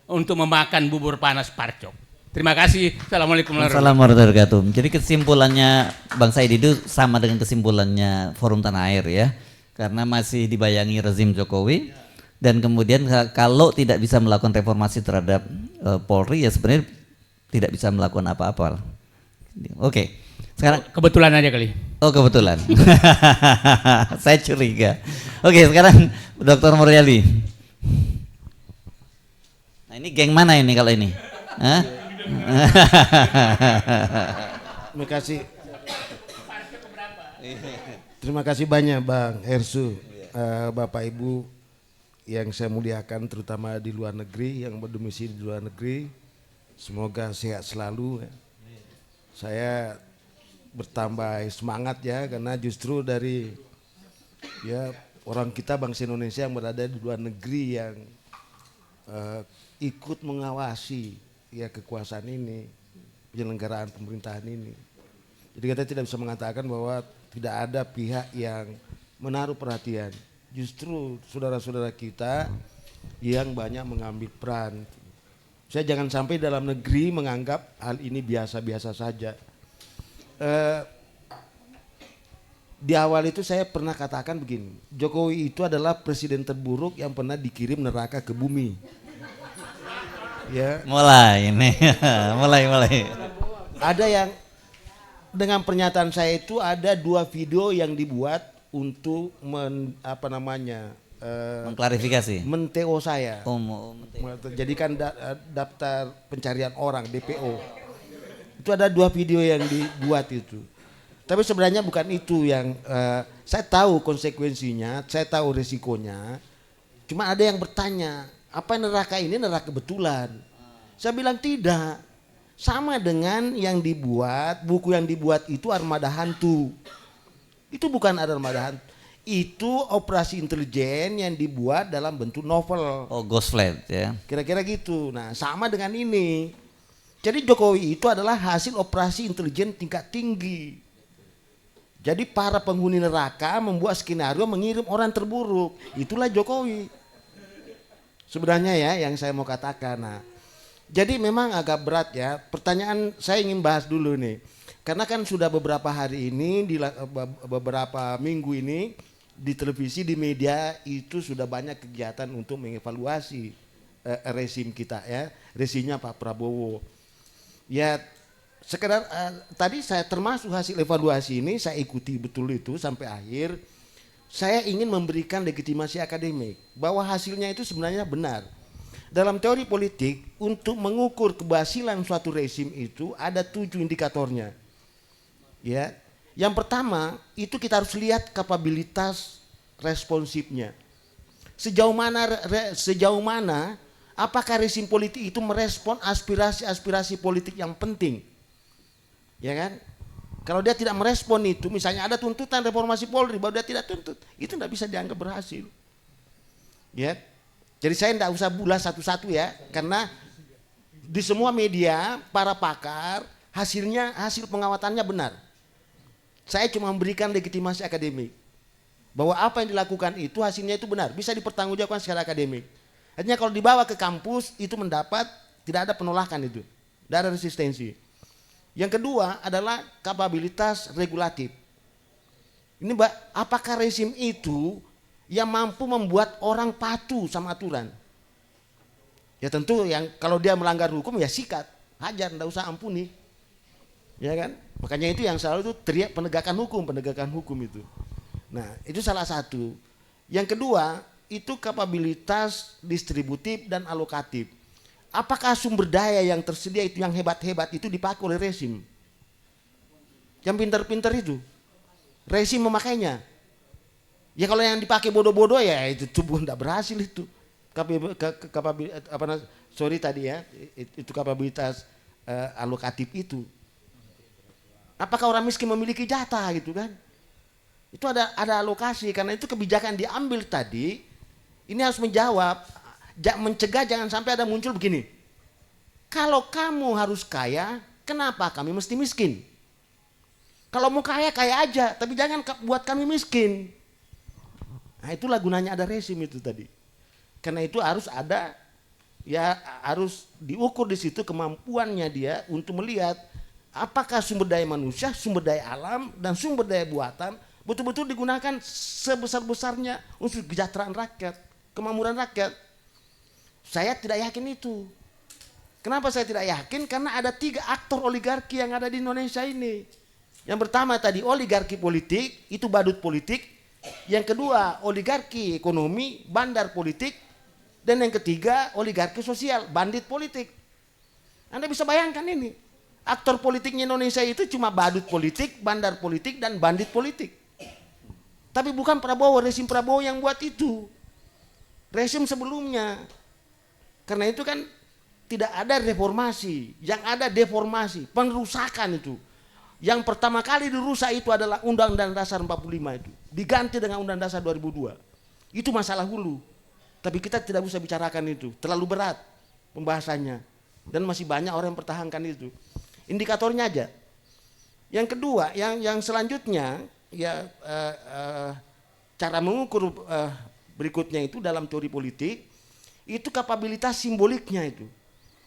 untuk memakan bubur panas parcok. Terima kasih. Assalamualaikum warahmatullahi wabarakatuh. Jadi kesimpulannya Bang Said itu sama dengan kesimpulannya Forum Tanah Air ya. Karena masih dibayangi rezim Jokowi dan kemudian kalau tidak bisa melakukan reformasi terhadap Polri ya sebenarnya tidak bisa melakukan apa-apa. Oke. Sekarang kebetulan aja kali. Oh, kebetulan. Saya curiga. Oke, sekarang Dr. Muryadi. Nah, ini geng mana ini kalau ini? Hah? Terima kasih banyak Bang Hersu, Bapak Ibu yang saya muliakan terutama di luar negeri, yang berdomisili di luar negeri. Semoga sehat selalu. Saya bertambah semangat ya karena justru dari ya orang kita bangsa Indonesia yang berada di luar negeri yang ikut mengawasi ya kekuasaan ini, penyelenggaraan pemerintahan ini. Jadi kita tidak bisa mengatakan bahwa tidak ada pihak yang menaruh perhatian. Justru saudara-saudara kita yang banyak mengambil peran. Saya jangan sampai dalam negeri menganggap hal ini biasa-biasa saja. Di awal itu saya pernah katakan begini, Jokowi itu adalah presiden terburuk yang pernah dikirim neraka ke bumi. Ya. Mulai ini, mulai. Ada yang dengan pernyataan saya itu ada 2 video yang dibuat untuk mengklarifikasi, men-TO saya, jadikan daftar pencarian orang DPO. Itu ada 2 video yang dibuat itu. Tapi sebenarnya bukan itu yang saya tahu konsekuensinya, saya tahu resikonya. Cuma ada yang bertanya, apa neraka ini neraka kebetulan? Saya bilang tidak. Sama dengan yang dibuat, buku yang dibuat itu Armada Hantu. Itu bukan Armada Hantu. Itu operasi intelijen yang dibuat dalam bentuk novel. Oh, Ghost Flight ya. Kira-kira gitu. Nah, sama dengan ini. Jadi Jokowi itu adalah hasil operasi intelijen tingkat tinggi. Jadi para penghuni neraka membuat skenario mengirim orang terburuk. Itulah Jokowi. Sebenarnya ya yang saya mau katakan. Nah, jadi memang agak berat ya. Pertanyaan saya ingin bahas dulu nih. Karena kan sudah beberapa hari ini, beberapa minggu ini di televisi, di media itu sudah banyak kegiatan untuk mengevaluasi rezim kita ya. Rezimnya Pak Prabowo. Ya sekedar tadi saya termasuk hasil evaluasi ini saya ikuti betul itu sampai akhir. Saya ingin memberikan legitimasi akademik bahwa hasilnya itu sebenarnya benar. Dalam teori politik untuk mengukur keberhasilan suatu rezim itu ada 7 indikatornya. Ya. Yang pertama itu kita harus lihat kapabilitas responsifnya. Sejauh mana apakah rezim politik itu merespon aspirasi-aspirasi politik yang penting. Ya kan? Kalau dia tidak merespon itu, misalnya ada tuntutan reformasi Polri, bahwa dia tidak tuntut, itu tidak bisa dianggap berhasil. Ya, jadi saya tidak usah bulas satu-satu ya, karena di semua media para pakar hasil pengawatannya benar. Saya cuma memberikan legitimasi akademik bahwa apa yang dilakukan itu hasilnya itu benar, bisa dipertanggungjawabkan secara akademik. Artinya kalau dibawa ke kampus itu mendapat tidak ada penolakan itu, tidak ada resistensi. Yang kedua adalah kapabilitas regulatif. Ini Mbak, apakah rezim itu yang mampu membuat orang patuh sama aturan? Ya tentu yang kalau dia melanggar hukum ya sikat, hajar, enggak usah ampuni. Ya kan? Makanya itu yang selalu itu teriak penegakan hukum itu. Nah, itu salah satu. Yang kedua, itu kapabilitas distributif dan alokatif. Apakah sumber daya yang tersedia itu yang hebat-hebat itu dipakai oleh rezim? Yang pintar-pintar itu rezim memakainya. Ya kalau yang dipakai bodoh-bodoh ya itu tubuh tidak berhasil itu. Itu kapabilitas alokatif itu. Apakah orang miskin memiliki jatah gitu kan? Itu ada alokasi, karena itu kebijakan diambil tadi ini harus menjawab, mencegah jangan sampai ada muncul begini. Kalau kamu harus kaya, kenapa kami mesti miskin? Kalau mau kaya, kaya aja, tapi jangan buat kami miskin. Nah itulah gunanya ada rezim itu tadi. Karena itu harus ada, ya harus diukur di situ kemampuannya dia untuk melihat apakah sumber daya manusia, sumber daya alam, dan sumber daya buatan betul-betul digunakan sebesar-besarnya untuk kesejahteraan rakyat, kemakmuran rakyat. Saya tidak yakin itu. Kenapa saya tidak yakin? Karena ada 3 aktor oligarki yang ada di Indonesia ini. Yang pertama tadi oligarki politik, itu badut politik. Yang kedua oligarki ekonomi, bandar politik. Dan yang ketiga oligarki sosial, bandit politik. Anda bisa bayangkan ini. Aktor politiknya Indonesia itu cuma badut politik, bandar politik, dan bandit politik. Tapi bukan Prabowo, rezim Prabowo yang buat itu. Rezim sebelumnya. Karena itu kan tidak ada reformasi, yang ada deformasi, pengerusakan itu. Yang pertama kali dirusak itu adalah Undang-Undang Dasar 45 itu. Diganti dengan Undang-Undang Dasar 2002. Itu masalah hulu. Tapi kita tidak bisa bicarakan itu. Terlalu berat pembahasannya. Dan masih banyak orang yang pertahankan itu. Indikatornya aja. Yang kedua, yang selanjutnya, ya cara mengukur berikutnya itu dalam teori politik, itu kapabilitas simboliknya itu.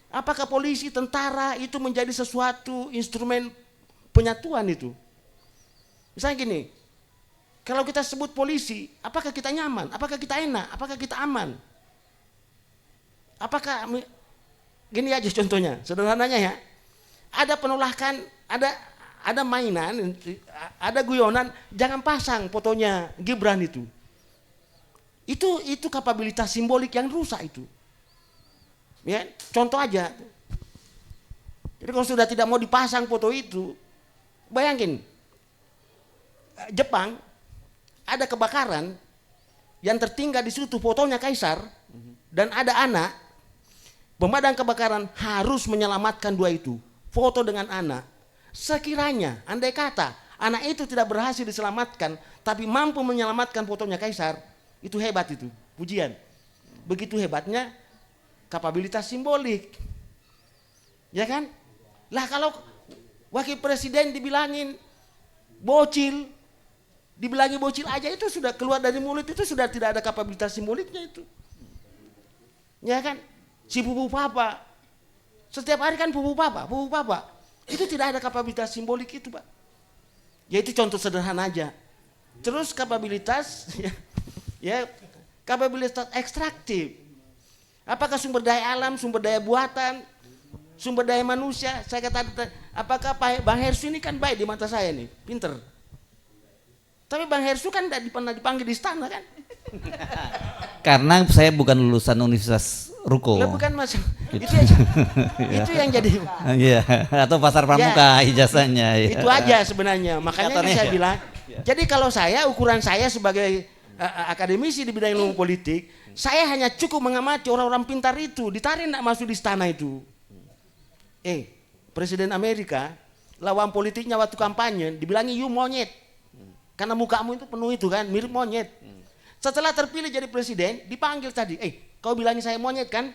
Apakah polisi, tentara itu menjadi sesuatu instrumen penyatuan itu? Misalnya gini, kalau kita sebut polisi, apakah kita nyaman? Apakah kita enak? Apakah kita aman? Apakah, gini aja contohnya, sederhananya ya, ada penolakan, ada mainan, ada guyonan, jangan pasang fotonya Gibran itu. Itu kapabilitas simbolik yang rusak itu. Ya, contoh aja. Jadi kalau sudah tidak mau dipasang foto itu, bayangin, Jepang ada kebakaran yang tertinggal di situ fotonya Kaisar dan ada anak, pemadam kebakaran harus menyelamatkan 2 itu, foto dengan anak. Sekiranya, andai kata anak itu tidak berhasil diselamatkan, tapi mampu menyelamatkan fotonya Kaisar, itu hebat itu, pujian. Begitu hebatnya kapabilitas simbolik, ya kan? Lah kalau wakil presiden dibilangin bocil, dibilangi bocil aja itu sudah keluar dari mulut itu sudah tidak ada kapabilitas simboliknya itu, ya kan? Si pupu papa, setiap hari kan pupu papa, itu tidak ada kapabilitas simbolik itu Pak. Ya itu contoh sederhana aja. Terus kapabilitas, ya kapabilitas ekstraktif. Apakah sumber daya alam, sumber daya buatan, sumber daya manusia? Saya kata, apakah Bang Hersu ini kan baik di mata saya nih, pinter. Tapi Bang Hersu kan tidak pernah dipanggil di istana kan? Karena saya bukan lulusan Universitas Ruko. Lah bukan mas, Gitu. itu yang jadi. Iya, atau Pasar Pramuka ijazahnya. Ya. Itu aja sebenarnya. Makanya Indikatornya saya ya. bilang. Jadi kalau ukuran saya sebagai akademisi di bidang ilmu politik, saya hanya cukup mengamati orang-orang pintar itu, ditarik tidak masuk di istana itu. Presiden Amerika, lawan politiknya waktu kampanye, dibilangi you monyet. Karena mukamu itu penuh itu kan, mirip monyet. Setelah terpilih jadi presiden, dipanggil tadi, kau bilangin saya monyet kan?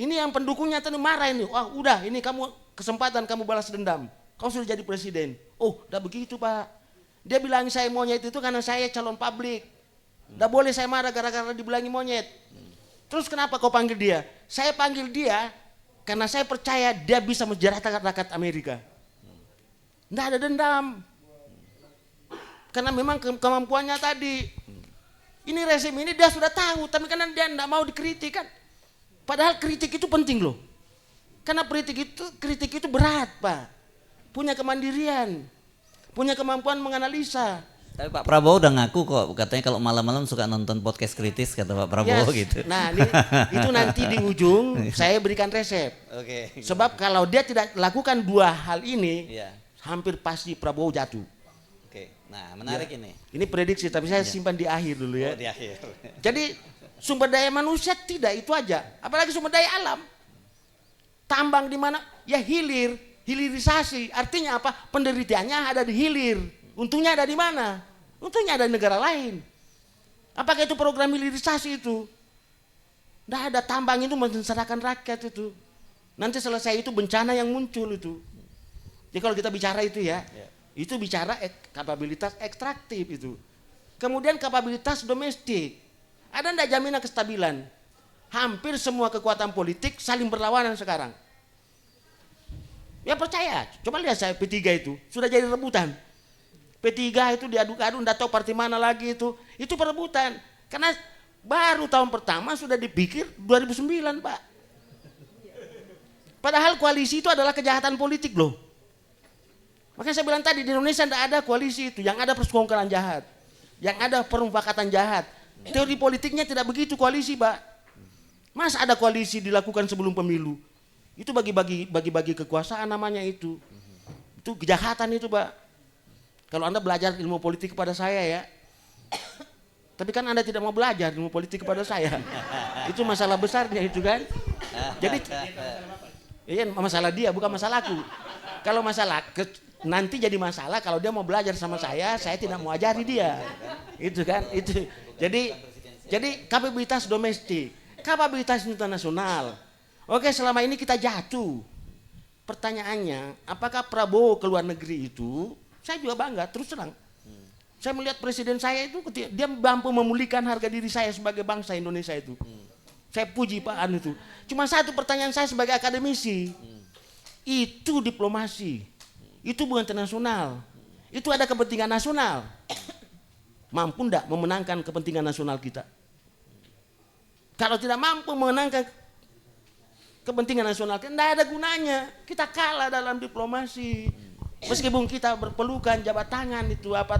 Ini yang pendukungnya tadi marah ini, wah udah ini kamu kesempatan kamu balas dendam. Kau sudah jadi presiden. Oh, udah begitu Pak. Dia bilang saya monyet itu karena saya calon publik. Tidak boleh saya marah gara-gara dibilangi monyet. Terus kenapa kau panggil dia? Saya panggil dia Karena saya percaya dia bisa menjarakan rakyat Amerika. Nggak ada dendam. Karena memang kemampuannya tadi. Ini rezim ini dia sudah tahu, tapi karena dia nggak mau dikritik kan. Padahal kritik itu penting loh. Karena kritik itu berat, Pak. Punya kemandirian, punya kemampuan menganalisa. Tapi Pak Prabowo udah ngaku kok, katanya kalau malam-malam suka nonton podcast kritis kata Pak Prabowo gitu. Nah, itu nanti di ujung saya berikan resep. Oke. Sebab kalau dia tidak lakukan dua hal ini, Iya. hampir pasti Prabowo jatuh. Oke. Nah, menarik ini. Ini prediksi, tapi saya simpan di akhir dulu ya. Oh, di akhir. Jadi sumber daya manusia tidak itu aja, apalagi sumber daya alam. Tambang di mana? Ya hilirisasi. Artinya apa? Penderitaannya ada di hilir. Untungnya ada di mana? Untungnya ada di negara lain. Apakah itu program hilirisasi itu? Tidak ada, tambang itu mensengsarakan rakyat itu. Nanti selesai itu bencana yang muncul itu. Jadi kalau kita bicara itu ya, itu bicara kapabilitas ekstraktif itu. Kemudian kapabilitas domestik. Ada enggak jaminan kestabilan? Hampir semua kekuatan politik saling berlawanan sekarang. Ya percaya, coba lihat saya P3 itu, sudah jadi rebutan. P3 itu diadu-adu, enggak tahu partai mana lagi itu. Itu perebutan. Karena baru tahun pertama sudah dipikir 2009, Pak. Padahal koalisi itu adalah kejahatan politik loh. Makanya saya bilang tadi di Indonesia tidak ada koalisi itu, yang ada persekongkolan jahat, yang ada permufakatan jahat. Teori politiknya tidak begitu koalisi, Pak. Mas ada koalisi dilakukan sebelum pemilu? Itu bagi-bagi kekuasaan namanya itu. Itu kejahatan itu, Pak. Kalau Anda belajar ilmu politik kepada saya ya. Tapi kan Anda tidak mau belajar ilmu politik kepada saya. Itu masalah besarnya itu kan. Jadi iya masalah dia bukan masalahku. Kalau masalah nanti jadi masalah kalau dia mau belajar sama saya tidak mau ajari dia. Itu kan, itu. Jadi kapabilitas domestik, kapabilitas internasional. Oke, selama ini kita jatuh. Pertanyaannya, apakah Prabowo ke luar negeri itu? Saya juga bangga, terus terang. Saya melihat presiden saya itu dia mampu memulihkan harga diri saya sebagai bangsa Indonesia itu. Saya puji Pak An itu. Cuma satu pertanyaan saya sebagai akademisi. Itu diplomasi. Itu hubungan internasional. Itu ada kepentingan nasional. Mampu enggak memenangkan kepentingan nasional kita? Kalau tidak mampu memenangkan kepentingan nasional kita, enggak ada gunanya. Kita kalah dalam diplomasi. Meskipun kita berpelukan jabat tangan itu apa.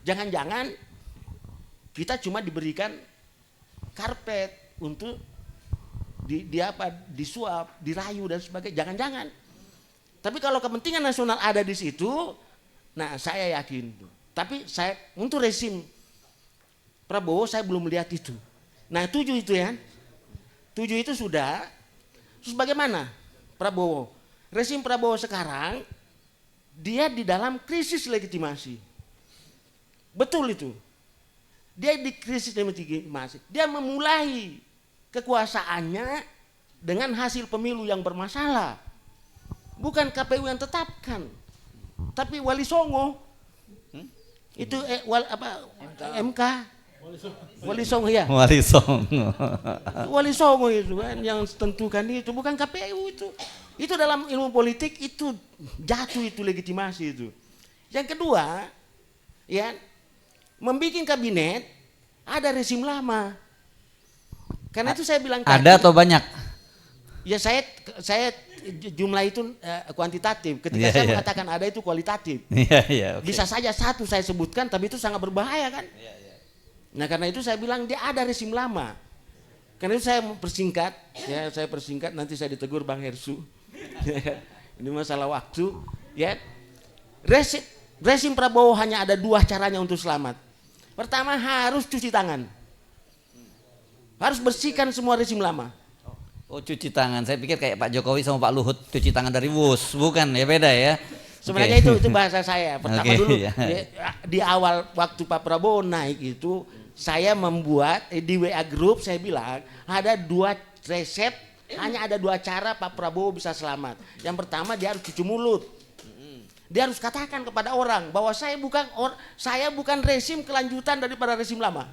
Jangan-jangan kita cuma diberikan karpet untuk disuap, dirayu dan sebagainya. Jangan-jangan. Tapi kalau kepentingan nasional ada di situ, nah saya yakin. Tapi saya untuk rezim Prabowo saya belum melihat itu. Nah 7 itu ya. 7 itu sudah. Terus bagaimana Prabowo? Rezim Prabowo sekarang dia di dalam krisis legitimasi. Betul itu. Dia di krisis legitimasi. Dia memulai kekuasaannya dengan hasil pemilu yang bermasalah. Bukan KPU yang tetapkan, tapi Wali Songo. Itu MK. Wali Songo ya. Wali Songo. Wali Songo itu kan yang tentukan itu, bukan KPU itu. Itu dalam ilmu politik itu jatuh itu legitimasi itu. Yang kedua, ya membikin kabinet ada rezim lama. Karena itu saya bilang ada atau banyak? Ya saya jumlah itu kuantitatif. Ketika saya mengatakan ada itu kualitatif. Okay. Bisa saja satu saya sebutkan, tapi itu sangat berbahaya kan. Nah karena itu saya bilang dia ada rezim lama. Karena itu saya persingkat, nanti saya ditegur Bang Hersu. Ini masalah waktu. Ya, rezim Prabowo hanya ada 2 caranya untuk selamat. Pertama harus cuci tangan, harus bersihkan semua rezim lama. Oh cuci tangan, saya pikir kayak Pak Jokowi sama Pak Luhut cuci tangan dari wus, bukan ya, beda ya. Sebenarnya itu bahasa saya. Pertama dulu di awal waktu Pak Prabowo naik itu saya membuat di WA Group, saya bilang ada 2 resep, hanya ada 2 cara Pak Prabowo bisa selamat. Yang pertama dia harus cuci mulut. Dia harus katakan kepada orang bahwa saya bukan rezim kelanjutan daripada rezim lama.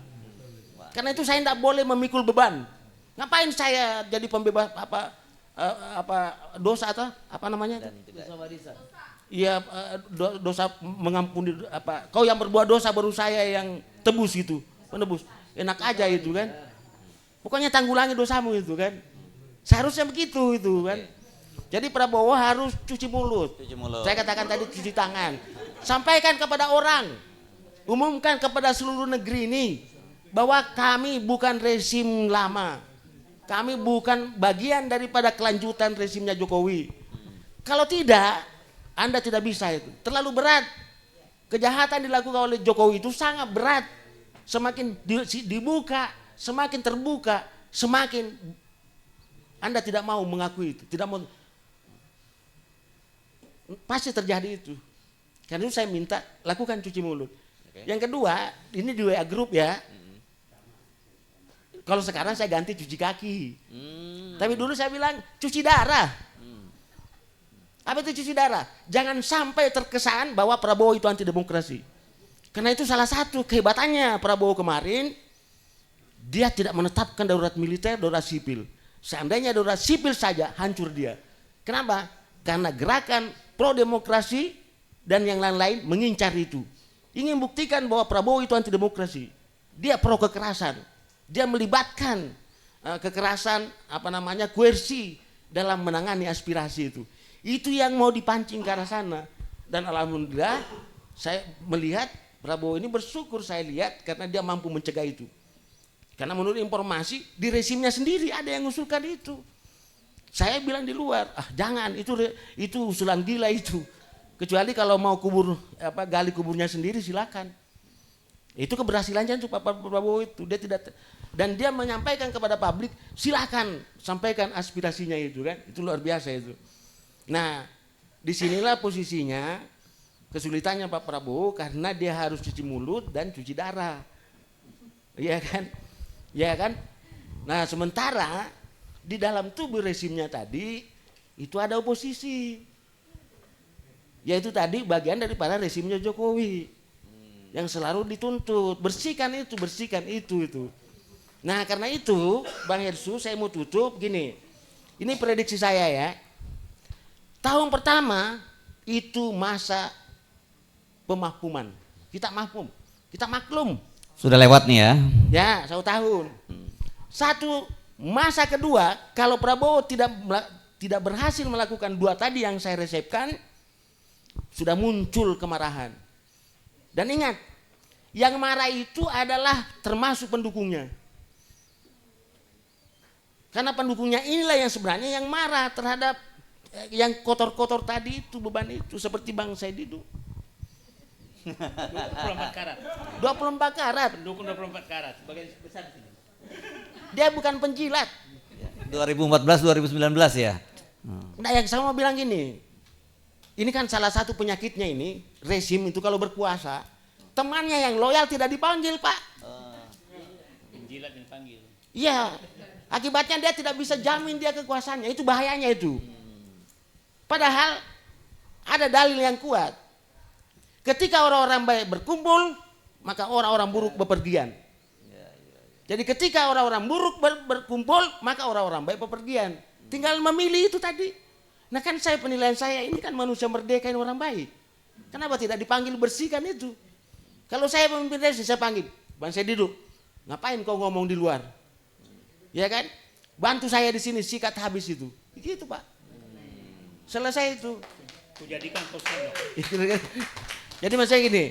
Karena itu saya tidak boleh memikul beban. Ngapain saya jadi pembebas dosa atau apa namanya? Iya, dosa mengampuni apa? Kau yang berbuat dosa baru saya yang tebus itu, penebus. Enak aja itu kan. Pokoknya tanggulangi dosamu itu kan. Seharusnya begitu itu kan. Jadi Prabowo harus cuci mulut. Saya katakan tadi cuci tangan. Sampaikan kepada orang, umumkan kepada seluruh negeri ini bahwa kami bukan rezim lama. Kami bukan bagian daripada kelanjutan rezimnya Jokowi. Kalau tidak, Anda tidak bisa itu. Terlalu berat. Kejahatan dilakukan oleh Jokowi itu sangat berat. Semakin dibuka, semakin terbuka, semakin Anda tidak mau mengakui itu. Tidak mau. Pasti terjadi itu. Karena itu saya minta lakukan cuci mulut. Yang kedua, ini di WA Group ya. Kalau sekarang saya ganti cuci kaki. Tapi dulu saya bilang cuci darah. Apa itu cuci darah? Jangan sampai terkesan bahwa Prabowo itu anti demokrasi. Karena itu salah satu kehebatannya Prabowo kemarin. Dia tidak menetapkan darurat militer, darurat sipil. Seandainya darurat sipil saja hancur dia. Kenapa? Karena gerakan pro demokrasi dan yang lain-lain mengincar itu. Ingin buktikan bahwa Prabowo itu anti demokrasi. Dia pro kekerasan. Dia melibatkan kekerasan koersi dalam menangani aspirasi itu. Itu yang mau dipancing ke arah sana. Dan alhamdulillah saya melihat Prabowo ini bersyukur saya lihat karena dia mampu mencegah itu. Karena menurut informasi di rezimnya sendiri ada yang mengusulkan itu. Saya bilang di luar, jangan itu usulan gila itu. Kecuali kalau mau gali kuburnya sendiri silakan. Itu keberhasilannya untuk Pak Prabowo itu. Dia tidak, dan dia menyampaikan kepada publik, silakan sampaikan aspirasinya itu kan. Itu luar biasa itu. Nah, disinilah posisinya kesulitannya Pak Prabowo karena dia harus cuci mulut dan cuci darah. Iya kan? Ya kan? Nah, sementara di dalam tubuh rezimnya tadi itu ada oposisi. Yaitu tadi bagian daripada rezimnya Jokowi. Yang selalu dituntut, bersihkan itu. Nah, karena itu Bang Hersu saya mau tutup gini. Ini prediksi saya ya. Tahun pertama itu masa pemakmuman. Kita mahfum, kita maklum. Sudah lewat nih ya. Ya, 1 tahun. Satu masa kedua, kalau Prabowo tidak berhasil melakukan 2 tadi yang saya resepkan, sudah muncul kemarahan. Dan ingat, yang marah itu adalah termasuk pendukungnya. Karena pendukungnya inilah yang sebenarnya yang marah terhadap yang kotor-kotor tadi itu, beban itu, seperti Bang Said Didu. 24 karat. 24 karat. Pendukung 24 karat. Sebagai besar di sini. Dia bukan penjilat. 2014 2019 ya. Nah, yang saya mau bilang gini. Ini kan salah satu penyakitnya ini, rezim itu kalau berkuasa, temannya yang loyal tidak dipanggil, Pak. Penjilat yang dipanggil. Iya. Akibatnya dia tidak bisa jamin dia kekuasaannya. Itu bahayanya itu. Padahal ada dalil yang kuat. Ketika orang-orang baik berkumpul, maka orang-orang buruk bepergian. Jadi ketika orang-orang buruk berkumpul, maka orang-orang baik bepergian. Tinggal memilih itu tadi. Nah kan penilaian saya ini kan manusia merdeka ini orang baik. Kenapa tidak dipanggil bersihkan itu? Kalau saya pemimpin rezim, saya panggil, Bang saya duduk. Ngapain kau ngomong di luar? Ya kan? Bantu saya di sini, sikat habis itu. Begitu Pak. Selesai itu. Kujadikan kau sendok. Jadi maksudnya gini,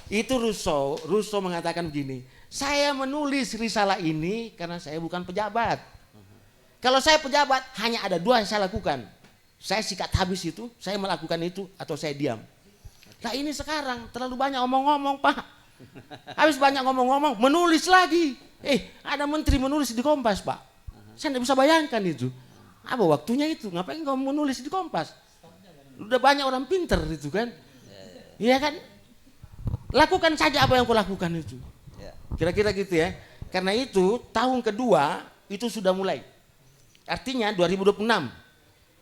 itu Rousseau mengatakan begini, saya menulis risalah ini karena saya bukan pejabat. Kalau saya pejabat, hanya ada 2 yang saya lakukan. Saya sikat habis itu, saya melakukan itu, atau saya diam. Nah ini sekarang terlalu banyak omong-omong Pak. Habis banyak ngomong-ngomong, menulis lagi. Ada menteri menulis di Kompas Pak. Saya tidak bisa bayangkan itu. Apa waktunya itu? Ngapain kamu menulis di Kompas? Udah banyak orang pinter itu kan. Iya kan? Lakukan saja apa yang kau lakukan itu. Kira-kira gitu ya. Karena itu tahun kedua itu sudah mulai. Artinya 2026.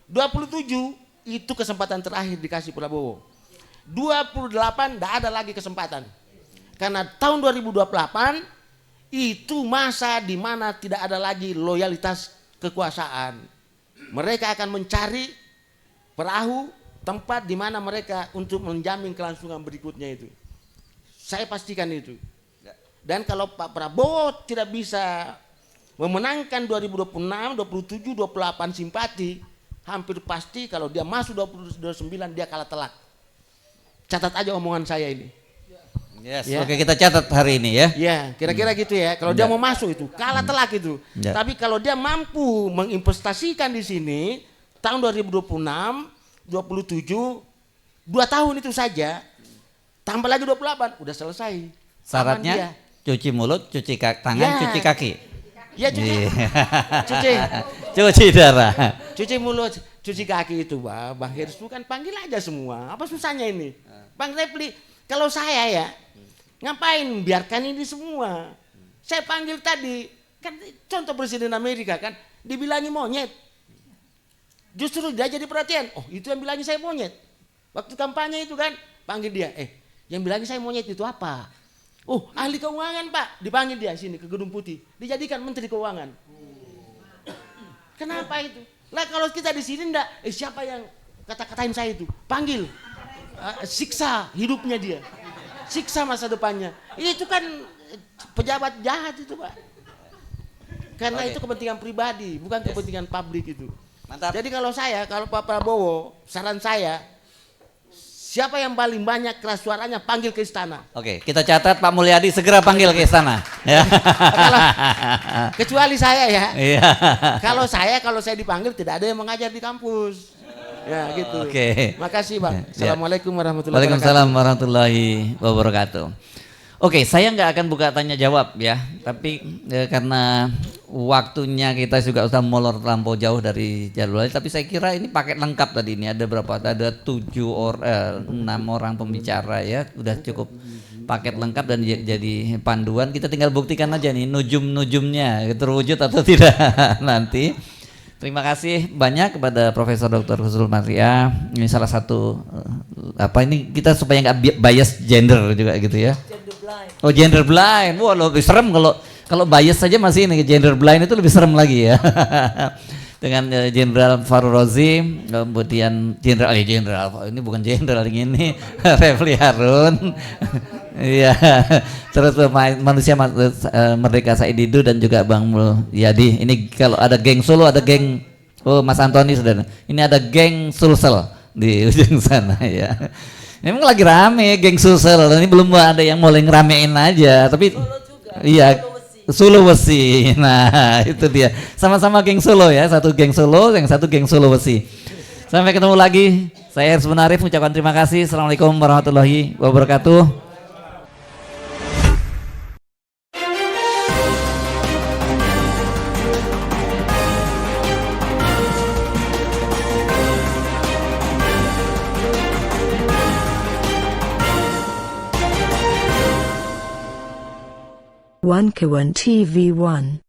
27 itu kesempatan terakhir dikasih Prabowo. 28 tidak ada lagi kesempatan. Karena tahun 2028 itu masa di mana tidak ada lagi loyalitas kekuasaan. Mereka akan mencari perahu tempat di mana mereka untuk menjamin kelangsungan berikutnya itu. Saya pastikan itu. Dan kalau Pak Prabowo tidak bisa memenangkan 2026, 27, 28 simpati, hampir pasti kalau dia masuk 2029 dia kalah telak. Catat aja omongan saya ini. Yes, Ya. oke kita catat hari ini ya. Ya, kira-kira gitu ya. Kalau dia mau masuk itu kalah telak itu. Ya. Tapi kalau dia mampu menginvestasikan di sini tahun 2026, 27, 2 tahun itu saja, tambah lagi 28, udah selesai. Aman Syaratnya dia. cuci mulut, cuci tangan, Ya. cuci kaki. Ya cuci, Iya. cuci, Cuci darah. cuci mulut, cuci kaki itu, Bang Hirs itu kan panggil aja semua. Apa susahnya ini? Bang Repli, kalau saya ya, ngapain biarkan ini semua? Saya panggil tadi, kan contoh Presiden Amerika kan, dibilangi monyet. Justru dia jadi perhatian, oh itu yang bilangi saya monyet. Waktu kampanye itu kan, panggil dia, yang bilangi saya monyet itu apa? Oh ahli keuangan Pak, dipanggil dia sini ke Gedung Putih, dijadikan Menteri Keuangan. Kenapa itu? Lah kalau kita di sini enggak, siapa yang kata-katain saya itu? Panggil, siksa hidupnya dia, siksa masa depannya. Itu kan pejabat jahat itu Pak. Karena itu kepentingan pribadi, bukan kepentingan publik itu. Mantap. Jadi kalau Pak Prabowo, saran saya, siapa yang paling banyak keras suaranya panggil ke istana. Oke, kita catat Pak Mulyadi segera panggil ke istana. Ya. Kecuali saya ya. Iya. Kalau saya dipanggil tidak ada yang mengajar di kampus. Ya gitu. Oke. Makasih Bang. Ya. Assalamualaikum warahmatullahi wabarakatuh. Waalaikumsalam warahmatullahi wabarakatuh. Oke, saya nggak akan buka tanya jawab ya, tapi karena waktunya kita juga sudah molor terlampau jauh dari jadwal, tapi saya kira ini paket lengkap tadi ini ada berapa? Ada 6 orang pembicara ya, udah cukup paket lengkap dan jadi panduan. Kita tinggal buktikan aja nih nujum-nujumnya terwujud atau tidak nanti. Terima kasih banyak kepada Profesor Dr. Husnul Maria. Ini salah satu ini kita supaya nggak bias gender juga gitu ya. Oh gender blind, wah lebih serem kalau bias saja masih ini gender blind itu lebih serem lagi ya. Dengan Jenderal Farul Rozi, kemudian Jenderal ini bukan Jenderal ini Refli Harun, iya, terus manusia Merdeka Said Didu dan juga Bang Mulyadi. Ini kalau ada geng Solo, ada geng Mas Antoni sudah. Ini ada geng Sulsel di ujung sana ya. Memang lagi rame geng Sulsel, ini belum ada yang mulai ngeramein aja, tapi iya Sulawesi. Nah, itu dia. Sama-sama geng Solo ya, satu geng Solo, yang satu geng Sulawesi. Sampai ketemu lagi. Saya Hirs Munarif mengucapkan terima kasih. Assalamualaikum warahmatullahi wabarakatuh. One Kawan TV 1